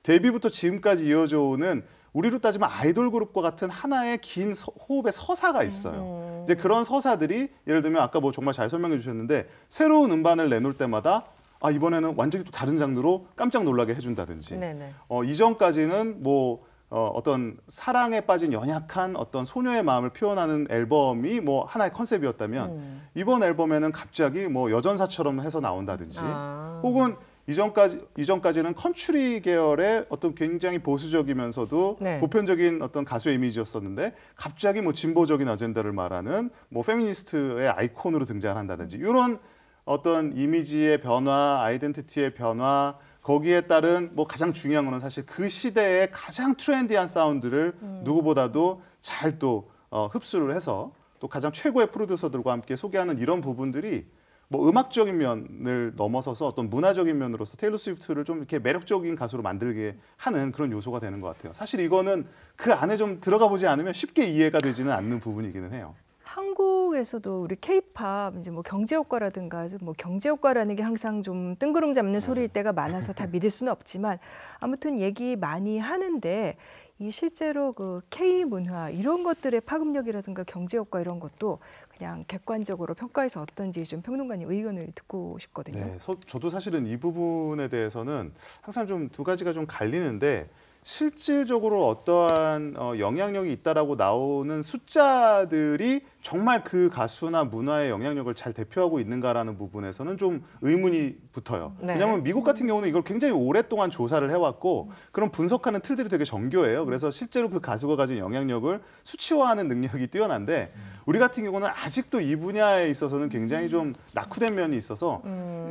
데뷔부터 지금까지 이어져 오는 우리로 따지면 아이돌 그룹과 같은 하나의 긴 호흡의 서사가 있어요. 이제 그런 서사들이 예를 들면 아까 뭐 정말 잘 설명해 주셨는데 새로운 음반을 내놓을 때마다 이번에는 완전히 또 다른 장르로 깜짝 놀라게 해준다든지 이전까지는 뭐 어떤 사랑에 빠진 연약한 어떤 소녀의 마음을 표현하는 앨범이 뭐 하나의 컨셉이었다면 이번 앨범에는 갑자기 뭐 여전사처럼 해서 나온다든지 혹은 이전까지는 컨츄리 계열의 어떤 굉장히 보수적이면서도 네. 보편적인 어떤 가수의 이미지였었는데 갑자기 뭐 진보적인 아젠다를 말하는 뭐 페미니스트의 아이콘으로 등장한다든지 이런 어떤 이미지의 변화, 아이덴티티의 변화, 거기에 따른 뭐 가장 중요한 거는 사실 그 시대의 가장 트렌디한 사운드를 누구보다도 잘 또 흡수를 해서 또 가장 최고의 프로듀서들과 함께 소개하는 이런 부분들이 뭐 음악적인 면을 넘어서서 어떤 문화적인 면으로서 테일러 스위프트를 좀 이렇게 매력적인 가수로 만들게 하는 그런 요소가 되는 것 같아요. 사실 이거는 그 안에 좀 들어가 보지 않으면 쉽게 이해가 되지는 않는 부분이기는 해요. 한국에서도 우리 K-팝 이제 뭐 경제 효과라든가 뭐 경제 효과라는 게 항상 좀 뜬구름 잡는 소리일 때가 많아서 다 믿을 수는 없지만 아무튼 얘기 많이 하는데 이 실제로 그 K 문화 이런 것들의 파급력이라든가 경제 효과 이런 것도 그냥 객관적으로 평가해서 어떤지 좀 평론가님 의견을 듣고 싶거든요. 네, 저도 사실은 이 부분에 대해서는 항상 좀 두 가지가 좀 갈리는데 실질적으로 어떠한 영향력이 있다라고 나오는 숫자들이 정말 그 가수나 문화의 영향력을 잘 대표하고 있는가라는 부분에서는 좀 의문이 붙어요. 네. 왜냐하면 미국 같은 경우는 이걸 굉장히 오랫동안 조사를 해왔고 그런 분석하는 틀들이 되게 정교해요. 그래서 실제로 그 가수가 가진 영향력을 수치화하는 능력이 뛰어난데 우리 같은 경우는 아직도 이 분야에 있어서는 굉장히 좀 낙후된 면이 있어서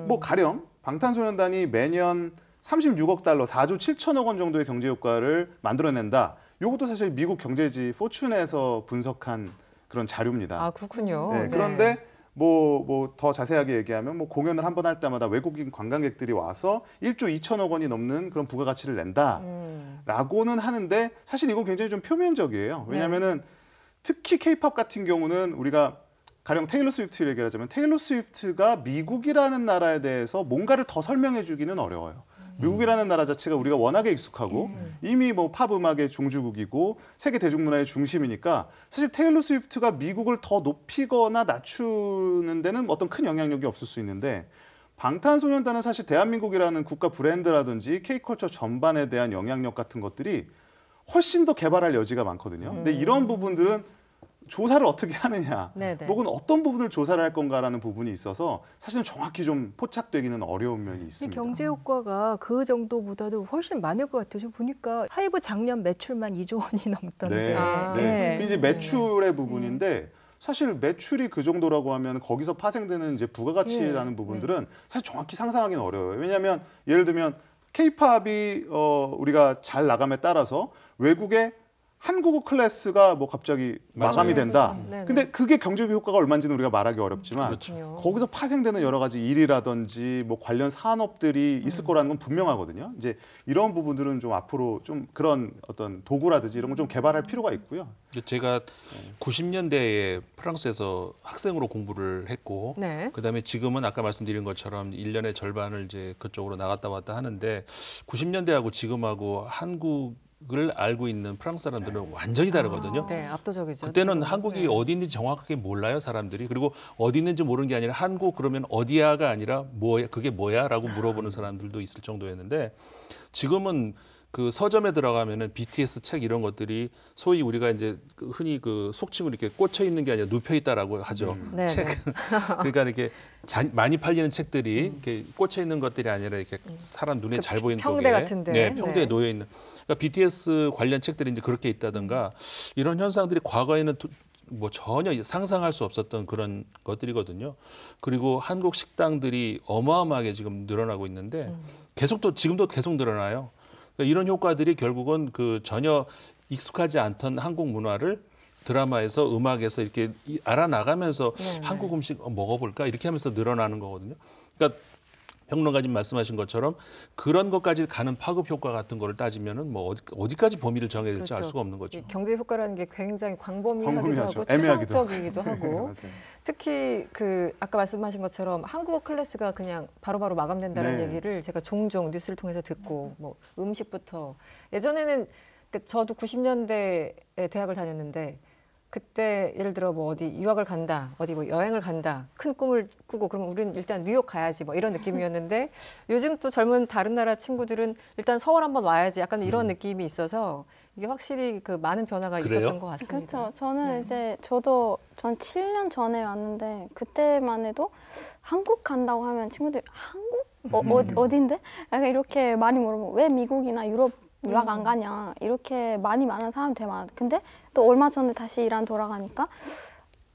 뭐 가령 방탄소년단이 매년 36억 달러, 4조 7천억 원 정도의 경제 효과를 만들어낸다. 이것도 사실 미국 경제지 포춘에서 분석한 그런 자료입니다. 아, 그렇군요. 네, 네. 그런데 뭐 더 자세하게 얘기하면 뭐 공연을 한 번 할 때마다 외국인 관광객들이 와서 1조 2천억 원이 넘는 그런 부가가치를 낸다라고는 하는데 사실 이건 굉장히 좀 표면적이에요. 왜냐하면은 특히 K-팝 같은 경우는 우리가 가령 테일러 스위프트를 얘기하자면 테일러 스위프트가 미국이라는 나라에 대해서 뭔가를 더 설명해 주기는 어려워요. 미국이라는 나라 자체가 우리가 워낙에 익숙하고 이미 뭐 팝 음악의 종주국이고 세계 대중문화의 중심이니까 사실 테일러 스위프트가 미국을 더 높이거나 낮추는 데는 어떤 큰 영향력이 없을 수 있는데 방탄소년단은 사실 대한민국이라는 국가 브랜드라든지 K컬처 전반에 대한 영향력 같은 것들이 훨씬 더 개발할 여지가 많거든요. 근데 이런 부분들은 조사를 어떻게 하느냐, 네네. 혹은 어떤 부분을 조사를 할 건가라는 부분이 있어서 사실은 정확히 좀 포착되기는 어려운 면이 이 있습니다. 경제 효과가 그 정도보다도 훨씬 많을 것 같아요. 지금 보니까 하이브 작년 매출만 2조 원이 넘던데. 네, 아, 네. 네. 이제 매출의 부분인데 사실 매출이 그 정도라고 하면 거기서 파생되는 이제 부가가치라는 부분들은 사실 정확히 상상하기는 어려워요. 왜냐하면 예를 들면 K-팝이 우리가 잘 나감에 따라서 외국의 한국어 클래스가 뭐 갑자기 마감이 된다. 네네. 근데 그게 경제적 효과가 얼마인지는 우리가 말하기 어렵지만 그렇죠. 거기서 파생되는 여러 가지 일이라든지 뭐 관련 산업들이 있을 거라는 건 분명하거든요. 이제 이런 부분들은 좀 앞으로 좀 그런 어떤 도구라든지 이런 걸 좀 개발할 필요가 있고요. 제가 90년대에 프랑스에서 학생으로 공부를 했고 네. 그다음에 지금은 아까 말씀드린 것처럼 1년의 절반을 이제 그쪽으로 나갔다 왔다 하는데 90년대하고 지금하고 한국을 알고 있는 프랑스 사람들은 완전히 다르거든요. 네, 압도적이죠. 그때는 지금. 한국이 네. 어디 있는지 정확하게 몰라요, 사람들이. 그리고 어디 있는지 모르는 게 아니라 한국 그러면 어디야가 아니라 뭐야, 그게 뭐야라고 물어보는 사람들도 있을 정도였는데 지금은 그 서점에 들어가면은 BTS 책 이런 것들이 소위 우리가 이제 흔히 그 속칭으로 이렇게 꽂혀 있는 게 아니라 눕혀 있다라고 하죠. 네, 책. 네. 그러니까 이렇게 많이 팔리는 책들이 이렇게 꽂혀 있는 것들이 아니라 이렇게 사람 눈에 그 잘 보이는 평대 쪽에 같은데. 네, 평대에 네. 놓여 있는. 그러니까 BTS 관련 책들이 이제 그렇게 있다든가 이런 현상들이 과거에는 뭐 전혀 상상할 수 없었던 그런 것들이거든요. 그리고 한국 식당들이 어마어마하게 지금 늘어나고 있는데 계속 또 지금도 계속 늘어나요. 그러니까 이런 효과들이 결국은 그 전혀 익숙하지 않던 한국 문화를 드라마에서 음악에서 이렇게 알아나가면서 네, 한국 음식 먹어볼까 이렇게 하면서 늘어나는 거거든요. 그러니까 평론가님 말씀하신 것처럼 그런 것까지 가는 파급 효과 같은 거를 따지면은 뭐 어디까지 범위를 정해야 될지 알 그렇죠. 수가 없는 거죠. 이 경제 효과라는 게 굉장히 광범위하기도 광범위하죠. 하고 애매하기도 추상적이기도 하고 맞아요. 특히 그 아까 말씀하신 것처럼 한국어 클래스가 그냥 바로바로 마감된다는 네. 얘기를 제가 종종 뉴스를 통해서 듣고 뭐 음식부터 예전에는 저도 90년대에 대학을 다녔는데 그때 예를 들어 뭐 어디 유학을 간다, 어디 뭐 여행을 간다, 큰 꿈을 꾸고 그러면 우리는 일단 뉴욕 가야지 뭐 이런 느낌이었는데 요즘 또 젊은 다른 나라 친구들은 일단 서울 한번 와야지 약간 이런 느낌이 있어서 이게 확실히 그 많은 변화가 그래요? 있었던 것 같습니다. 그렇죠. 저는 네. 이제 전 7년 전에 왔는데 그때만 해도 한국 간다고 하면 친구들이 한국? 어딘데? 약간 이렇게 많이 물어보고 왜 미국이나 유럽 유학 안 가냐 이렇게 많이 말하는 사람 되게 많아. 근데 또 얼마 전에 다시 이란 돌아가니까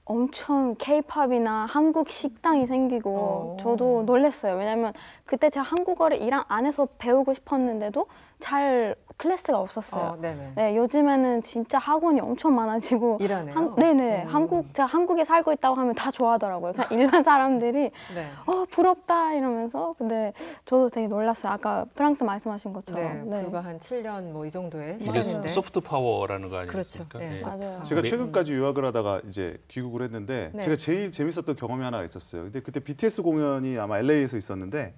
엄청 K-팝이나 한국 식당이 생기고 저도 놀랐어요. 왜냐면 그때 제가 한국어를 이란 안에서 배우고 싶었는데도 잘 클래스가 없었어요. 네, 요즘에는 진짜 학원이 엄청 많아지고 이란에요? 네네. 제가 한국에 살고 있다고 하면 다 좋아하더라고요. 그냥 일반 사람들이 네. 부럽다 이러면서. 근데 저도 되게 놀랐어요. 아까 프랑스 말씀하신 것처럼. 네, 불과 한 7년 뭐 이 정도의 이게 시간인데. 소프트 파워라는 거 아니겠습니까? 그렇죠. 네, 예. 맞아요. 제가 최근까지 유학을 하다가 이제 귀국을 했는데 네. 제가 제일 재밌었던 경험이 하나 있었어요. 근데 그때 BTS 공연이 아마 LA에서 있었는데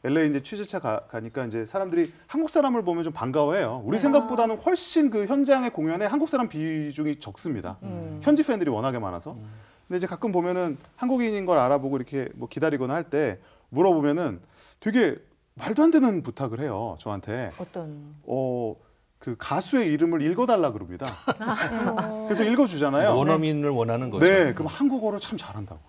LA 이제 취재차 가니까 이제 사람들이 한국 사람을 보면 좀 반가워해요. 우리 생각보다는 훨씬 그 현장의 공연에 한국 사람 비중이 적습니다. 현지 팬들이 워낙에 많아서. 근데 이제 가끔 보면은 한국인인 걸 알아보고 이렇게 뭐 기다리거나 할 때 물어보면은 되게 말도 안 되는 부탁을 해요. 저한테. 어떤? 그 가수의 이름을 읽어달라 그럽니다. 그래서 읽어주잖아요. 원어민을 원하는 거죠. 네, 그럼 한국어를 참 잘한다고.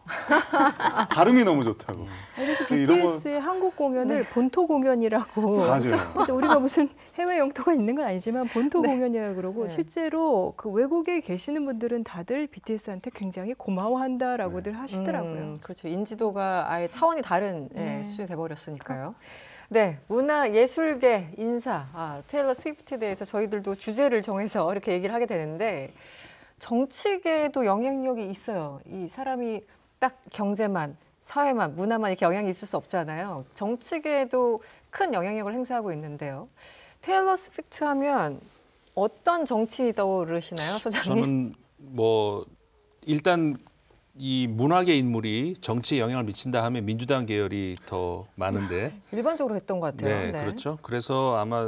발음이 너무 좋다고. 그래서 이런 거- BTS의 한국 공연을 본토 공연이라고. 맞아요. 그래서 우리가 무슨 해외 영토가 있는 건 아니지만 본토 공연이라고 그러고 네. 실제로 그 외국에 계시는 분들은 다들 BTS한테 굉장히 고마워한다라고들 하시더라고요. 그렇죠. 인지도가 아예 차원이 다른 네. 수준이 돼버렸으니까요. 네, 문화 예술계 인사 테일러 스위프트에 대해서 저희들도 주제를 정해서 이렇게 얘기를 하게 되는데 정치계에도 영향력이 있어요. 이 사람이 딱 경제만, 사회만, 문화만 이렇게 영향이 있을 수 없잖아요. 정치계에도 큰 영향력을 행사하고 있는데요. 테일러 스위프트 하면 어떤 정치인이 떠오르시나요, 소장님? 저는 뭐 일단 이 문화계 인물이 정치에 영향을 미친다 하면 민주당 계열이 더 많은데 일반적으로 했던 것 같아요. 네, 그렇죠. 그래서 아마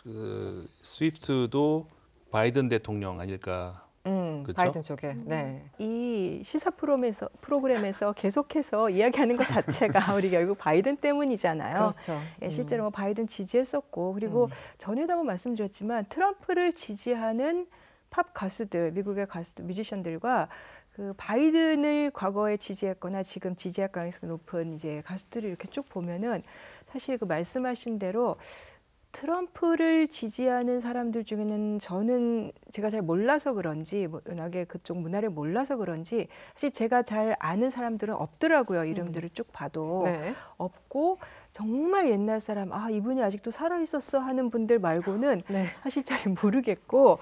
그 스위프트도 바이든 대통령 아닐까. 그렇죠? 바이든 쪽에. 네. 이 시사 프로그램에서 계속해서 이야기하는 것 자체가 우리 결국 바이든 때문이잖아요. 그렇죠. 예, 실제로 뭐 바이든 지지했었고 그리고 전에도 한번 말씀드렸지만 트럼프를 지지하는 팝 가수들, 미국의 가수들, 뮤지션들과 그 바이든을 과거에 지지했거나 지금 지지할 가능성이 높은 이제 가수들을 이렇게 쭉 보면은 사실 그 말씀하신 대로 트럼프를 지지하는 사람들 중에는 저는 제가 잘 몰라서 그런지 워낙에 그쪽 문화를 몰라서 그런지 사실 제가 잘 아는 사람들은 없더라고요. 이름들을 쭉 봐도 네. 없고 정말 옛날 사람 이분이 아직도 살아 있었어 하는 분들 말고는 네. 사실 잘 모르겠고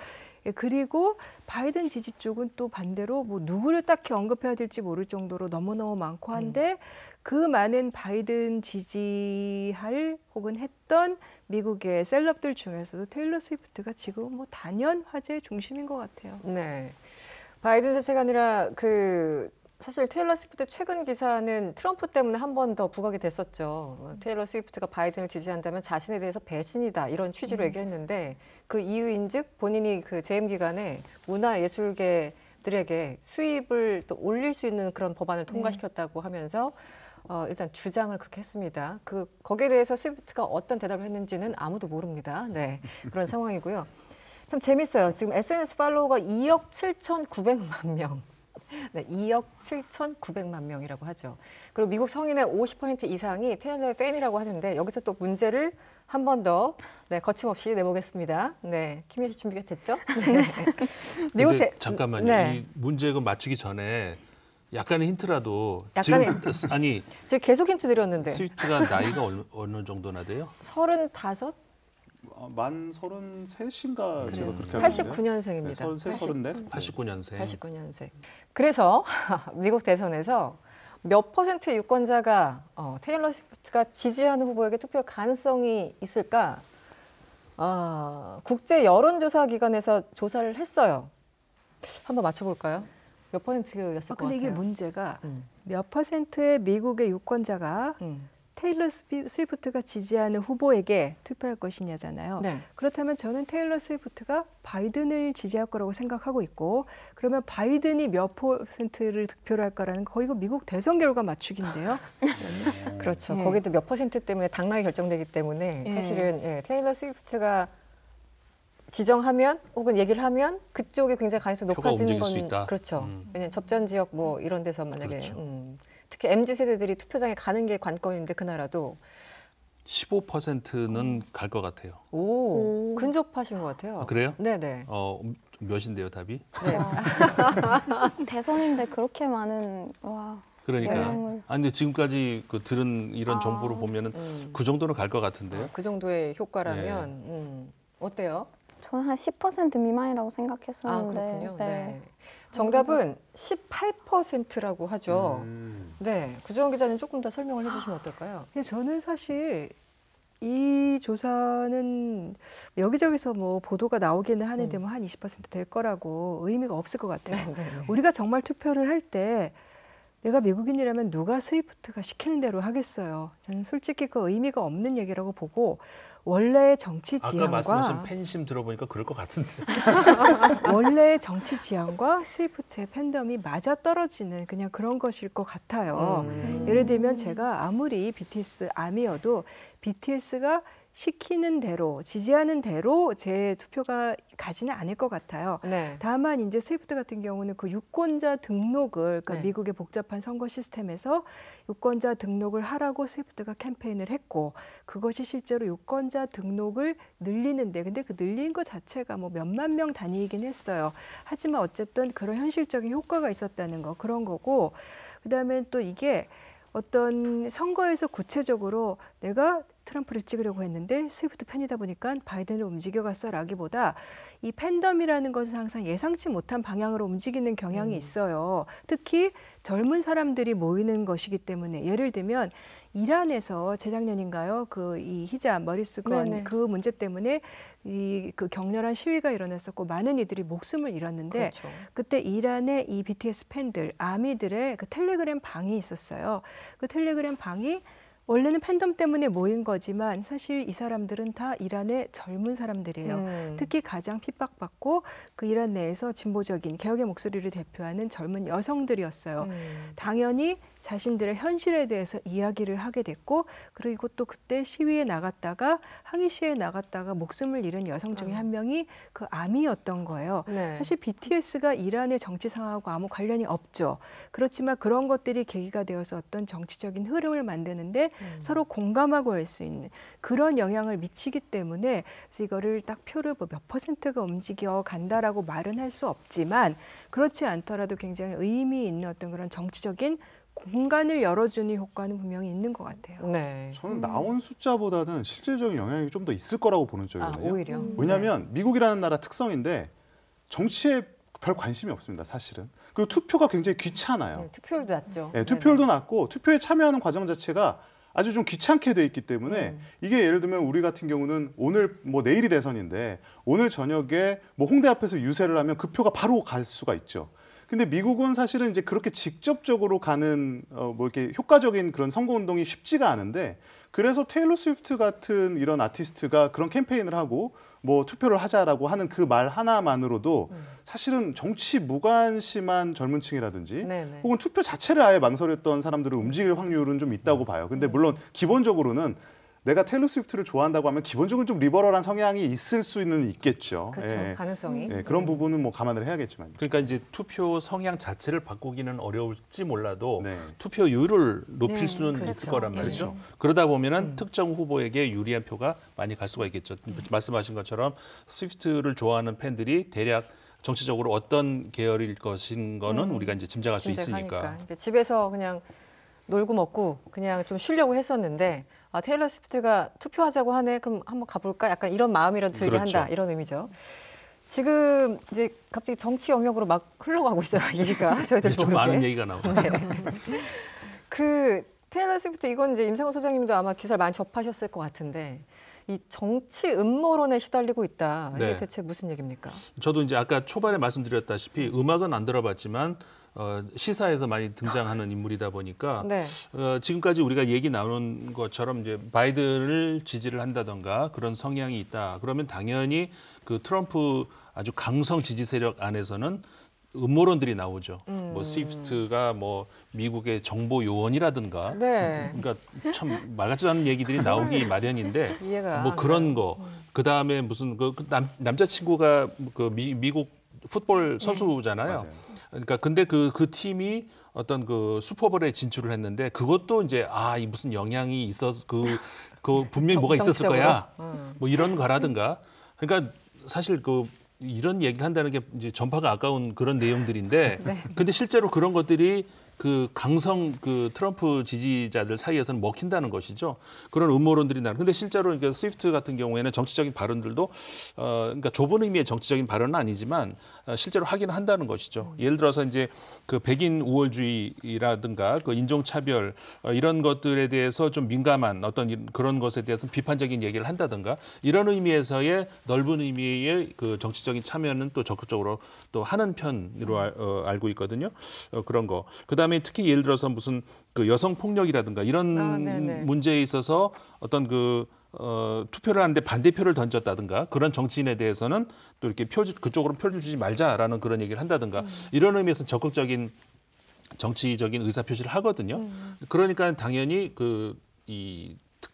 그리고 바이든 지지 쪽은 또 반대로 뭐 누구를 딱히 언급해야 될지 모를 정도로 너무너무 많고 한데 그 많은 바이든 지지할 혹은 했던 미국의 셀럽들 중에서도 테일러 스위프트가 지금 뭐 단연 화제의 중심인 것 같아요. 네. 바이든 자체가 아니라 사실 테일러 스위프트 최근 기사는 트럼프 때문에 한 번 더 부각이 됐었죠. 테일러 스위프트가 바이든을 지지한다면 자신에 대해서 배신이다 이런 취지로 얘기를 했는데 그 이유인즉 본인이 그 재임 기간에 문화예술계들에게 수입을 또 올릴 수 있는 그런 법안을 통과시켰다고 하면서 일단 주장을 그렇게 했습니다. 거기에 대해서 스위프트가 어떤 대답을 했는지는 아무도 모릅니다. 네, 그런 상황이고요. 참 재밌어요. 지금 SNS 팔로워가 2억 7,900만 명. 네, 2억 7,900만 명이라고 하죠. 그리고 미국 성인의 50% 이상이 테일러의 팬이라고 하는데 여기서 또 문제를 한 번 더 거침없이 내보겠습니다. 네, 김혜 씨 준비가 됐죠? 네. 잠깐만요. 네. 이 문제 맞추기 전에 약간의 힌트라도 약간의- 지금 아니 지금 계속 힌트 드렸는데 스위프트가 나이가 어느 정도나 돼요? 35? 만 33인가 제가 그렇게 알고 있는데. 89년생입니다. 33, 34. 89년생. 89년생. 그래서 미국 대선에서 몇 퍼센트의 유권자가 테일러 스위프트가 지지하는 후보에게 투표할 가능성이 있을까? 국제 여론조사 기관에서 조사를 했어요. 한번 맞춰볼까요? 몇 퍼센트였을 것 근데 같아요? 이게 문제가 음. 몇 퍼센트의 미국의 유권자가 테일러 스위프트가 지지하는 후보에게 투표할 것이냐잖아요. 네. 그렇다면 저는 테일러 스위프트가 바이든을 지지할 거라고 생각하고 있고 그러면 바이든이 몇 퍼센트를 득표를 할까라는 거의 그 미국 대선 결과 맞추기인데요. 그렇죠. 예. 거기도 몇 퍼센트 때문에 당락이 결정되기 때문에 예. 사실은 테일러 스위프트가 지정하면 혹은 얘기를 하면 그쪽에 굉장히 가능성이 표가 높아지는 움직일 수 건 있다. 그렇죠. 왜냐하면 접전 지역 뭐 이런 데서 만약에 그렇죠. 특히 MZ 세대들이 투표장에 가는 게 관건인데 그 나라도 15%는 갈 것 같아요. 오, 근접하신 것 같아요. 아, 그래요? 네네. 몇인데요, 답이? 네. 대선인데 그렇게 많은 와. 그러니까. 영향을. 아니 근데 지금까지 그 들은 이런 정보를 보면은 그 정도는 갈 것 같은데요. 그 정도의 효과라면 어때요? 저는 한 10% 미만이라고 아, 생각했었는데. 그렇군요. 네. 네. 정답은 18%라고 하죠. 네, 구정원 기자님 조금 더 설명을 해주시면 어떨까요? 근데 저는 사실 이 조사는 여기저기서 뭐 보도가 나오기는 하는데 뭐 한 20%될 거라고 의미가 없을 것 같아요. 우리가 정말 투표를 할 때 내가 미국인이라면 누가 스위프트가 시키는 대로 하겠어요. 저는 솔직히 그 의미가 없는 얘기라고 보고 원래의 정치 아까 지향과 말씀하신 팬심 들어보니까 그럴 것 같은데. 원래의 정치 지향과 스위프트의 팬덤이 맞아 떨어지는 그냥 그런 것일 것 같아요. 예를 들면 제가 아무리 BTS 아미여도 BTS가 시키는 대로 지지하는 대로 제 투표가 가지는 않을 것 같아요. 네. 다만 이제 스위프트 같은 경우는 그 유권자 등록을 그러니까 네. 미국의 복잡한 선거 시스템에서 유권자 등록을 하라고 스위프트가 캠페인을 했고 그것이 실제로 유권자 등록을 늘리는데 근데 그 늘린 것 자체가 뭐 몇만 명 단위이긴 했어요. 하지만 어쨌든 그런 현실적인 효과가 있었다는 거 그런 거고 그다음에 또 이게 어떤 선거에서 구체적으로 내가 트럼프를 찍으려고 했는데 스위프트 팬이다 보니까 바이든을 움직여갔어라기보다 이 팬덤이라는 것은 항상 예상치 못한 방향으로 움직이는 경향이 있어요. 특히 젊은 사람들이 모이는 것이기 때문에 예를 들면 이란에서 재작년인가요? 그 이 히잡 머리스건 네네. 그 문제 때문에 이 그 격렬한 시위가 일어났었고 많은 이들이 목숨을 잃었는데 그렇죠. 그때 이란의 이 BTS 팬들, 아미들의 그 텔레그램 방이 있었어요. 그 텔레그램 방이 원래는 팬덤 때문에 모인 거지만 사실 이 사람들은 다 이란의 젊은 사람들이에요. 특히 가장 핍박받고 그 이란 내에서 진보적인 개혁의 목소리를 대표하는 젊은 여성들이었어요. 당연히 자신들의 현실에 대해서 이야기를 하게 됐고 그리고 또 그때 시위에 나갔다가 항의 시위에 나갔다가 목숨을 잃은 여성 중에 한 명이 그 아미였던 거예요. 네. 사실 BTS가 이란의 정치 상황하고 아무 관련이 없죠. 그렇지만 그런 것들이 계기가 되어서 어떤 정치적인 흐름을 만드는데 서로 공감하고 할 수 있는 그런 영향을 미치기 때문에 그래서 이거를 딱 표를 뭐 몇 퍼센트가 움직여 간다라고 말은 할 수 없지만 그렇지 않더라도 굉장히 의미 있는 어떤 그런 정치적인 공간을 열어주는 효과는 분명히 있는 것 같아요. 네. 저는 나온 숫자보다는 실질적인 영향이 좀 더 있을 거라고 보는 아, 쪽이거든요. 오히려. 왜냐하면 미국이라는 나라 특성인데 정치에 별 관심이 없습니다, 사실은. 그리고 투표가 굉장히 귀찮아요. 네, 투표율도 낮죠. 네, 투표율도 낮고 투표에 참여하는 과정 자체가 아주 좀 귀찮게 돼 있기 때문에 이게 예를 들면 우리 같은 경우는 오늘 뭐 내일이 대선인데 오늘 저녁에 뭐 홍대 앞에서 유세를 하면 그 표가 바로 갈 수가 있죠. 근데 미국은 사실은 이제 그렇게 직접적으로 가는 뭐 이렇게 효과적인 그런 선거 운동이 쉽지가 않은데 그래서 테일러 스위프트 같은 이런 아티스트가 그런 캠페인을 하고 뭐 투표를 하자라고 하는 그 말 하나만으로도 사실은 정치 무관심한 젊은 층이라든지 네네. 혹은 투표 자체를 아예 망설였던 사람들을 움직일 확률은 좀 있다고 봐요. 근데 물론 기본적으로는 내가 테일러 스위프트를 좋아한다고 하면 기본적으로 좀 리버럴한 성향이 있을 수는 있겠죠. 그렇죠. 예. 가능성이. 예, 그런 부분은 뭐 감안을 해야겠지만. 그러니까 이제 투표 성향 자체를 바꾸기는 어려울지 몰라도 네. 투표율을 높일 네, 수는 그렇죠. 있을 거란 말이죠. 그렇죠. 그러다 보면은 특정 후보에게 유리한 표가 많이 갈 수가 있겠죠. 말씀하신 것처럼 스위프트를 좋아하는 팬들이 대략 정치적으로 어떤 계열일 것인 거는 우리가 이제 짐작할 수 있으니까. 그러니까 집에서 그냥 놀고 먹고 그냥 좀 쉬려고 했었는데 아 테일러 스위프트가 투표하자고 하네 그럼 한번 가볼까 약간 이런 마음이라도 들게 그렇죠. 한다 이런 의미죠. 지금 이제 갑자기 정치 영역으로 막 흘러가고 있어요 얘기가 저희들 좀 모르게. 많은 얘기가 나오고. 그 테일러 스위프트 이건 이제 임상훈 소장님도 아마 기사를 많이 접하셨을 것 같은데 이 정치 음모론에 시달리고 있다. 이게 네. 대체 무슨 얘기입니까? 저도 이제 아까 초반에 말씀드렸다시피 음악은 안 들어봤지만 시사에서 많이 등장하는 인물이다 보니까 네. 지금까지 우리가 얘기 나눈 것처럼 이제 바이든을 지지를 한다던가 그런 성향이 있다. 그러면 당연히 그 트럼프 아주 강성 지지 세력 안에서는 음모론들이 나오죠. 뭐 스위프트가 뭐 미국의 정보 요원이라든가 네. 그러니까 참 말 같지도 않은 얘기들이 나오기 마련인데 이해가 뭐 안 그런 거 그다음에 무슨 그 남자친구가 그 미국 풋볼 선수잖아요. 맞아요. 그러니까 근데 그 팀이 어떤 그 슈퍼볼에 진출을 했는데 그것도 이제 이 무슨 영향이 있어서 그 분명히 뭐가 있었을 정치적으로? 거야. 뭐 이런 거라든가. 그러니까 사실 그 이런 얘기를 한다는 게 이제 전파가 아까운 그런 내용들인데, 근데 실제로 그런 것들이 그 강성 그 트럼프 지지자들 사이에서는 먹힌다는 것이죠. 그런 음모론들이 나는. 근데 실제로 그러니까 스위프트 같은 경우에는 정치적인 발언들도 그러니까 좁은 의미의 정치적인 발언은 아니지만 실제로 하기는 한다는 것이죠. 예를 들어서 이제 그 백인 우월주의라든가 그 인종차별 이런 것들에 대해서 좀 민감한 어떤 그런 것에 대해서 비판적인 얘기를 한다든가 이런 의미에서의 넓은 의미의 그 정치적인 참여는 또 적극적으로 또 하는 편으로 알고 있거든요. 그런 거. 그다음에 특히 예를 들어서 무슨 그 여성 폭력이라든가 이런 문제에 있어서 어떤 그 투표를 하는데 반대표를 던졌다든가 그런 정치인에 대해서는 또 이렇게 그쪽으로 표를 주지 말자라는 그런 얘기를 한다든가 이런 의미에서 적극적인 정치적인 의사 표시를 하거든요. 그러니까 당연히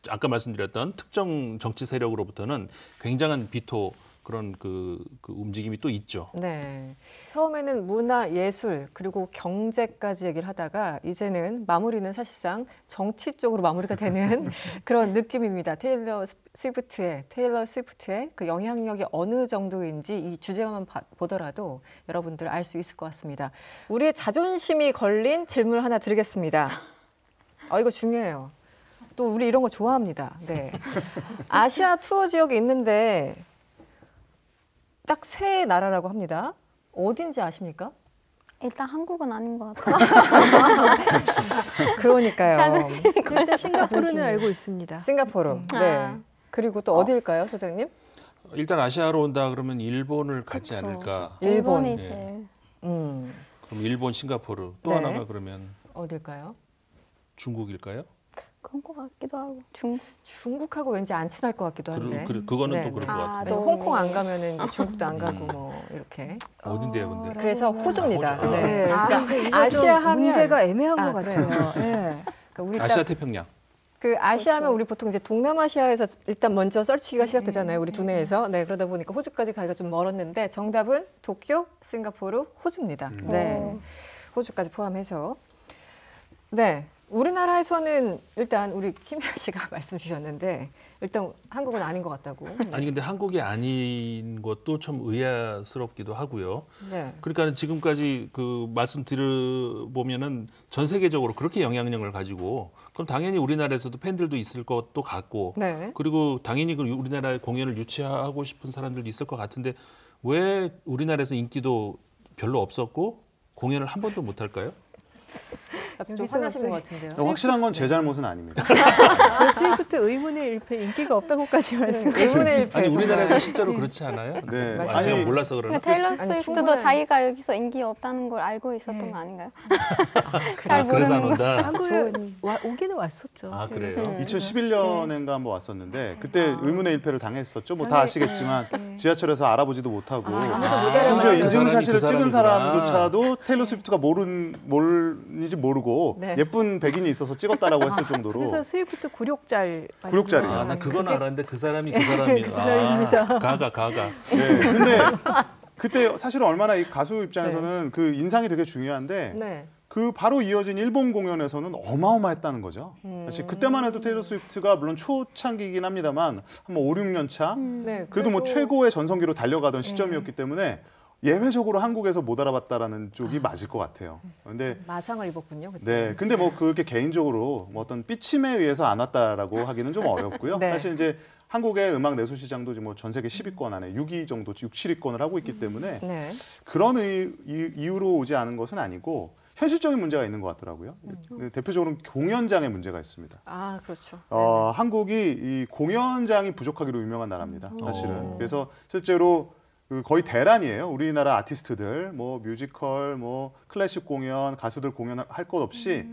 아까 말씀드렸던 특정 정치 세력으로부터는 굉장한 비토 그런 그 움직임이 또 있죠. 네. 처음에는 문화, 예술, 그리고 경제까지 얘기를 하다가 이제는 마무리는 사실상 정치 쪽으로 마무리가 되는 그런 느낌입니다. 테일러 스위프트의 그 영향력이 어느 정도인지 이 주제만 보더라도 여러분들 알 수 있을 것 같습니다. 우리의 자존심이 걸린 질문을 하나 드리겠습니다. 이거 중요해요. 또 우리 이런 거 좋아합니다. 네. 아시아 투어 지역에 있는데 딱 세 나라라고 합니다. 어딘지 아십니까? 일단 한국은 아닌 것 같아요. 그러니까요. 자존심이 일단 싱가포르는 알고 있습니다. 싱가포르. 네. 그리고 또 어디일까요, 소장님? 일단 아시아로 온다 그러면 일본을 가지 그쵸. 않을까. 일본이 예. 제일. 음. 그럼 일본, 싱가포르 또 네. 하나가 그러면 어딜까요? 중국일까요? 그런 것 같기도 하고. 중국하고 왠지 안 친할 것 같기도 한데. 그거는 네, 또 그런 네. 것 같아요. 왜냐면 홍콩 안 가면은 이제 중국도 안 가고 뭐 이렇게. 어딘데요, 근데? 그래서 호주입니다. 호주. 네. 네. 그러니까 이거 아시아 좀 하면 문제가 애매한 것 그래요. 같아요. 네. 그러니까 우리 아시아 딱 태평양. 그 아시아면 우리 보통 이제 동남아시아에서 일단 먼저 서치가 시작되잖아요. 우리 두뇌에서. 네, 그러다 보니까 호주까지 가기가 좀 멀었는데 정답은 도쿄, 싱가포르, 호주입니다. 네. 호주까지 포함해서. 네. 우리나라에서는 일단 우리 김현 씨가 말씀 주셨는데 일단 한국은 아닌 것 같다고. 아니 근데 한국이 아닌 것도 좀 의아스럽기도 하고요. 네. 그러니까 지금까지 그 말씀 들어보면은 전 세계적으로 그렇게 영향력을 가지고 그럼 당연히 우리나라에서도 팬들도 있을 것도 같고 네. 그리고 당연히 그 우리나라의 공연을 유치하고 싶은 사람들도 있을 것 같은데 왜 우리나라에서 인기도 별로 없었고 공연을 한 번도 못 할까요? 좀 여기서 화나시는 것 갑자기 같은데요. 확실한 건 제 잘못은 아닙니다. 스위프트 의문의 일패 인기가 없다고까지 말씀. 의문의 일패. 아니 우리나라에서 정말. 실제로 그렇지 않아요? 네. 맞아요. 제가 몰라서 그러나? 테일러 아니, 스위프트도 충분한- 자기가 여기서 인기 없다는 걸 알고 있었던 거 아닌가요? 잘 그래서 안 모르는 거. 온다. 한국에 오기는 왔었죠. 아 그래요? 2011년인가 한번 왔었는데 그때 의문의 일패를 당했었죠. 뭐 다 당연히, 아시겠지만 네. 지하철에서 알아보지도 못하고 아무도 심지어 못 인증샷을 그 찍은 사람이구나. 사람조차도 테일러 스위프트가 모르는지 모르고 네. 예쁜 백인이 있어서 찍었다라고 했을 정도로 그래서 스위프트 굴욕짤. 굴욕짤이에요. 아, 나 그건 그게- 알았는데 그 사람이 그 사람이야. 그 사람입니다. 가가. 네, 근데 그때 사실은 얼마나 이 가수 입장에서는 그 인상이 되게 중요한데 네. 그 바로 이어진 일본 공연에서는 어마어마했다는 거죠. 사실 그때만 해도 테일러 스위프트가 물론 초창기이긴 합니다만 한 5, 6년 차 네. 그래도 뭐 최고의 전성기로 달려가던 시점이었기 때문에 예외적으로 한국에서 못 알아봤다라는 쪽이 맞을 것 같아요. 근데 마상을 입었군요. 그때. 네, 근데 뭐 그렇게 개인적으로 뭐 어떤 삐침에 의해서 안 왔다라고 하기는 좀 어렵고요. 네. 사실 이제 한국의 음악 내수 시장도 뭐 전 세계 10위권 안에 6위 정도, 6, 7위권을 하고 있기 때문에 네. 그런 이유로 오지 않은 것은 아니고 현실적인 문제가 있는 것 같더라고요. 대표적으로 공연장의 문제가 있습니다. 아, 그렇죠. 한국이 이 공연장이 부족하기로 유명한 나라입니다. 사실은. 오. 그래서 실제로 그 거의 대란이에요. 우리나라 아티스트들, 뭐 뮤지컬, 뭐 클래식 공연, 가수들 공연할 것 없이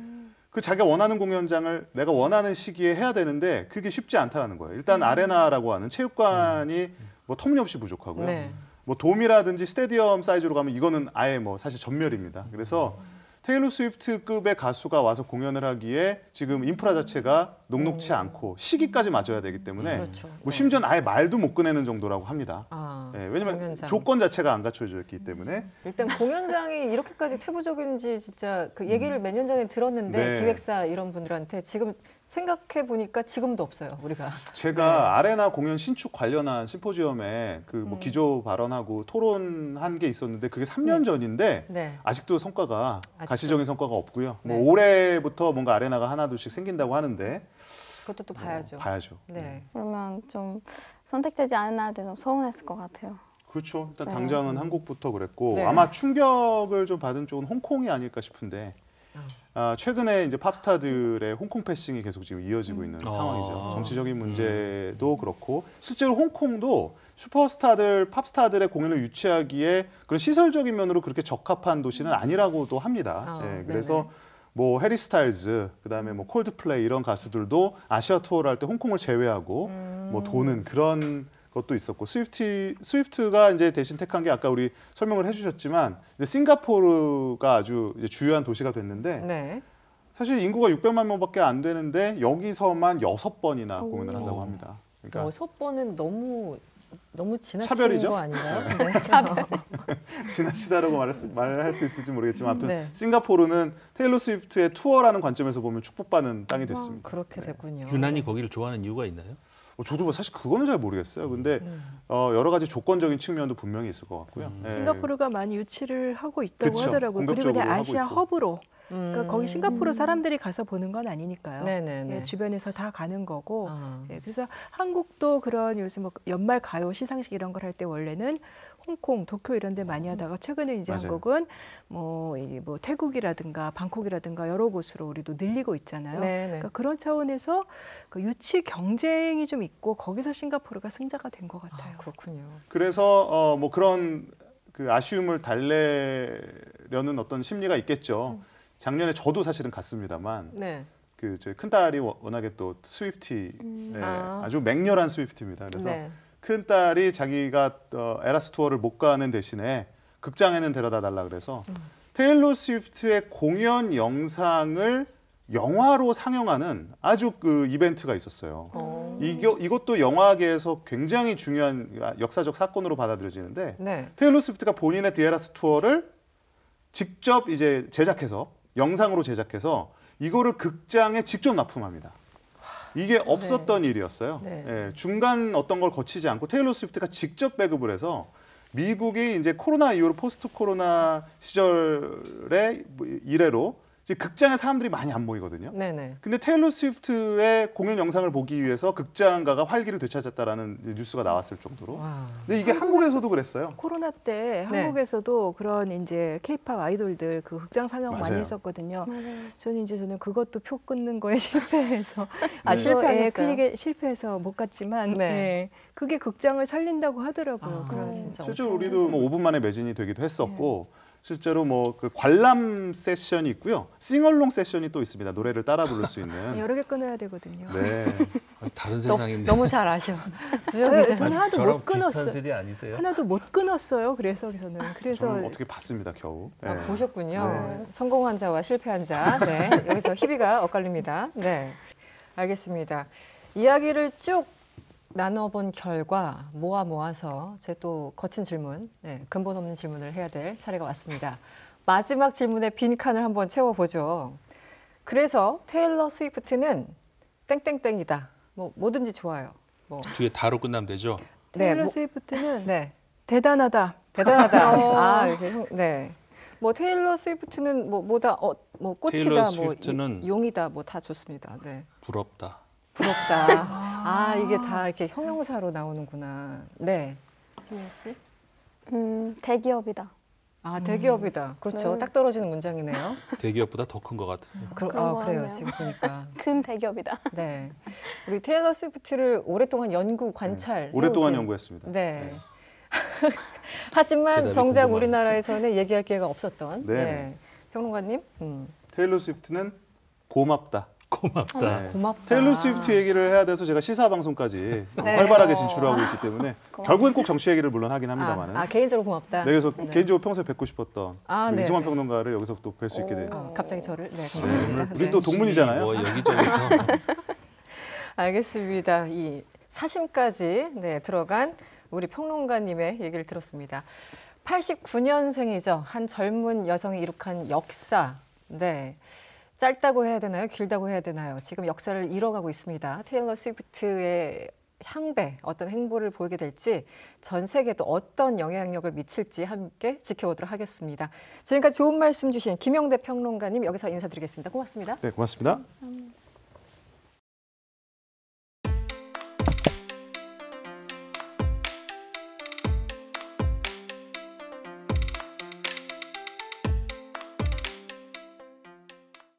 그 자기가 원하는 공연장을 내가 원하는 시기에 해야 되는데 그게 쉽지 않다라는 거예요. 일단 아레나라고 하는 체육관이 뭐 터무니없이 부족하고요. 네. 뭐 돔이라든지 스테디엄 사이즈로 가면 이거는 아예 뭐 사실 전멸입니다. 그래서 테일러 스위프트급의 가수가 와서 공연을 하기에 지금 인프라 자체가 녹록치 않고 시기까지 맞춰야 되기 때문에 그렇죠. 뭐 심지어는 아예 말도 못 꺼내는 정도라고 합니다. 아, 네, 왜냐면 공연장. 조건 자체가 안 갖춰져 있기 때문에 일단 공연장이 이렇게까지 태부적인지 진짜 그 얘기를 몇 년 전에 들었는데 네. 기획사 이런 분들한테 지금 생각해 보니까 지금도 없어요, 우리가. 제가 아레나 공연 신축 관련한 심포지엄에 그 뭐 기조 발언하고 토론한 게 있었는데 그게 3년 전인데 네. 아직도 성과가 아직도. 가시적인 성과가 없고요. 뭐 네. 올해부터 뭔가 아레나가 하나둘씩 생긴다고 하는데 그것도 또 봐야죠. 봐야죠. 네. 그러면 좀 선택되지 않은 날들 좀 서운했을 것 같아요. 그렇죠. 일단 네. 당장은 한국부터 그랬고 네. 아마 충격을 좀 받은 쪽은 홍콩이 아닐까 싶은데 최근에 이제 팝스타들의 홍콩 패싱이 계속 지금 이어지고 있는 상황이죠. 정치적인 문제도 그렇고 실제로 홍콩도 슈퍼스타들, 팝스타들의 공연을 유치하기에 그런 시설적인 면으로 그렇게 적합한 도시는 아니라고도 합니다. 예, 그래서 네네. 뭐 해리 스타일즈, 그다음에 뭐 콜드플레이 이런 가수들도 아시아 투어를 할 때 홍콩을 제외하고 뭐 도는 그런 것도 있었고 스위프트가 이제 대신 택한 게 아까 우리 설명을 해주셨지만 이제 싱가포르가 아주 이제 주요한 도시가 됐는데 네. 사실 인구가 600만 명밖에 안 되는데 여기서만 6번이나 공연을 한다고 합니다. 그러니까 6번은 너무 지나치는 차별이죠? 거 아닌가요? 네. 지나치다라고 말할 수 있을지 모르겠지만 아무튼 네. 싱가포르는 테일러 스위프트의 투어라는 관점에서 보면 축복받는 땅이 됐습니다. 그렇게 됐군요. 유난히 거기를 좋아하는 이유가 있나요? 저도 뭐 사실 그거는 잘 모르겠어요. 근데 여러 가지 조건적인 측면도 분명히 있을 것 같고요. 예. 싱가포르가 많이 유치를 하고 있다고 그쵸. 하더라고요. 그리고 공격적으로 이제 하고 아시아 있고. 허브로. 그러니까 거기 싱가포르 사람들이 가서 보는 건 아니니까요. 네네네. 예, 주변에서 다 가는 거고. 아. 예, 그래서 한국도 그런 요즘 뭐 연말 가요 시상식 이런 걸 할 때 원래는 홍콩, 도쿄 이런 데 많이 하다가 최근에 이제 맞아요. 한국은 뭐 태국이라든가 방콕이라든가 여러 곳으로 우리도 늘리고 있잖아요. 네네. 그러니까 그런 차원에서 그 유치 경쟁이 좀 있고 거기서 싱가포르가 승자가 된 것 같아요. 그렇군요. 그래서 뭐 그런 그 아쉬움을 달래려는 어떤 심리가 있겠죠. 작년에 저도 사실은 갔습니다만 네. 그 저희 큰 딸이 워낙에 또 스위프티 아주 맹렬한 스위프티입니다. 그래서 네. 큰 딸이 자기가 에라스 투어를 못 가는 대신에 극장에는 데려다 달라 그래서 테일러 스위프트의 공연 영상을 영화로 상영하는 아주 그 이벤트가 있었어요. 이것도 영화계에서 굉장히 중요한 역사적 사건으로 받아들여지는데 네. 테일러 스위프트가 본인의 디에라스 투어를 직접 이제 제작해서 영상으로 제작해서 이거를 극장에 직접 납품합니다. 이게 없었던 일이었어요. 네. 예, 중간 어떤 걸 거치지 않고 테일러 스위프트가 직접 배급을 해서 미국이 이제 코로나 이후로 포스트 코로나 시절의 이래로 이제 극장에 사람들이 많이 안 모이거든요. 네네. 근데 테일러 스위프트의 공연 영상을 보기 위해서 극장가가 활기를 되찾았다라는 뉴스가 나왔을 정도로. 와. 근데 이게 한국에서도 그랬어요. 코로나 때 네. 한국에서도 그런 이제 케이팝 아이돌들 그 극장 상영 많이 맞아요. 했었거든요. 저는 그것도 표 끊는 거에 실패해서 아, 실패하셨어요? 클릭에 실패해서 못 갔지만 네. 예, 그게 극장을 살린다고 하더라고요. 아, 그런 진짜 실제로 엄청 우리도 뭐 5분 만에 매진이 되기도 했었고 실제로 뭐 그 관람 세션이 있고요. 싱얼롱 세션이 또 있습니다. 노래를 따라 부를 수 있는. 여러 개 끊어야 되거든요. 네. 다른 세상인데. 너무 잘 아셔. 네, 저는 하나도 저랑 못 끊었어요. 비슷한 세대 아니세요? 하나도 못 끊었어요. 그래서 저는 어떻게 봤습니다, 겨우. 아, 네. 보셨군요. 네. 성공한 자와 실패한 자. 네. 여기서 희비가 엇갈립니다. 네. 알겠습니다. 이야기를 쭉 나눠본 결과 모아서 제 또 거친 질문, 근본 없는 질문을 해야 될 차례가 왔습니다. 마지막 질문에 빈 칸을 한번 채워보죠. 그래서 테일러 스위프트는 땡땡땡이다. 뭐 뭐든지 좋아요. 뭐 뒤에 다로 끝나면 되죠. 테일러 뭐- 스위프트는 네. 대단하다. 대단하다. 아, 이렇게 네. 뭐 테일러 스위프트는 뭐다 뭐 꽃이다, 테일러 뭐 스위프트는 용이다, 뭐 다 좋습니다. 네. 부럽다. 부럽다. 아, 이게 다 이렇게 형용사로 나오는구나. 네. 김혜 씨? 대기업이다. 아, 대기업이다. 그렇죠. 네. 딱 떨어지는 문장이네요. 대기업보다 더 큰 것 같아요. 그런 거 그래요. 같네요. 지금 보니까. 큰 대기업이다. 네. 우리 테일러 스위프트를 오랫동안 연구 관찰. 오랫동안 해오신- 연구했습니다. 네. 하지만 대답이 정작 궁금하네. 우리나라에서는 얘기할 기회가 없었던 네. 네. 평론가님. 테일러 스위프트는 고맙다. 고맙다. 네. 고맙다. 테일러 스위프트 얘기를 해야 돼서 제가 시사 방송까지 네. 활발하게 진출하고 있기 때문에 결국엔 꼭 정치 얘기를 물론 하긴 합니다만은. 개인적으로 고맙다. 네, 그래서 네. 개인적으로 평소에 뵙고 싶었던 아, 그 네, 이승환 네. 평론가를 여기서 또 뵐 수 있게 돼요. 갑자기 저를 네, 오늘 감사합니다. 우리 또 동문이잖아요. 뭐 여기저기서 알겠습니다. 이 사심까지 들어간 우리 평론가님의 얘기를 들었습니다. 89년생이죠. 한 젊은 여성이 이룩한 역사. 네. 짧다고 해야 되나요? 길다고 해야 되나요? 지금 역사를 이뤄가고 있습니다. 테일러 스위프트의 향배, 어떤 행보를 보이게 될지 전 세계도 어떤 영향력을 미칠지 함께 지켜보도록 하겠습니다. 지금까지 좋은 말씀 주신 김영대 평론가님 여기서 인사드리겠습니다. 고맙습니다. 네, 고맙습니다. 감사합니다.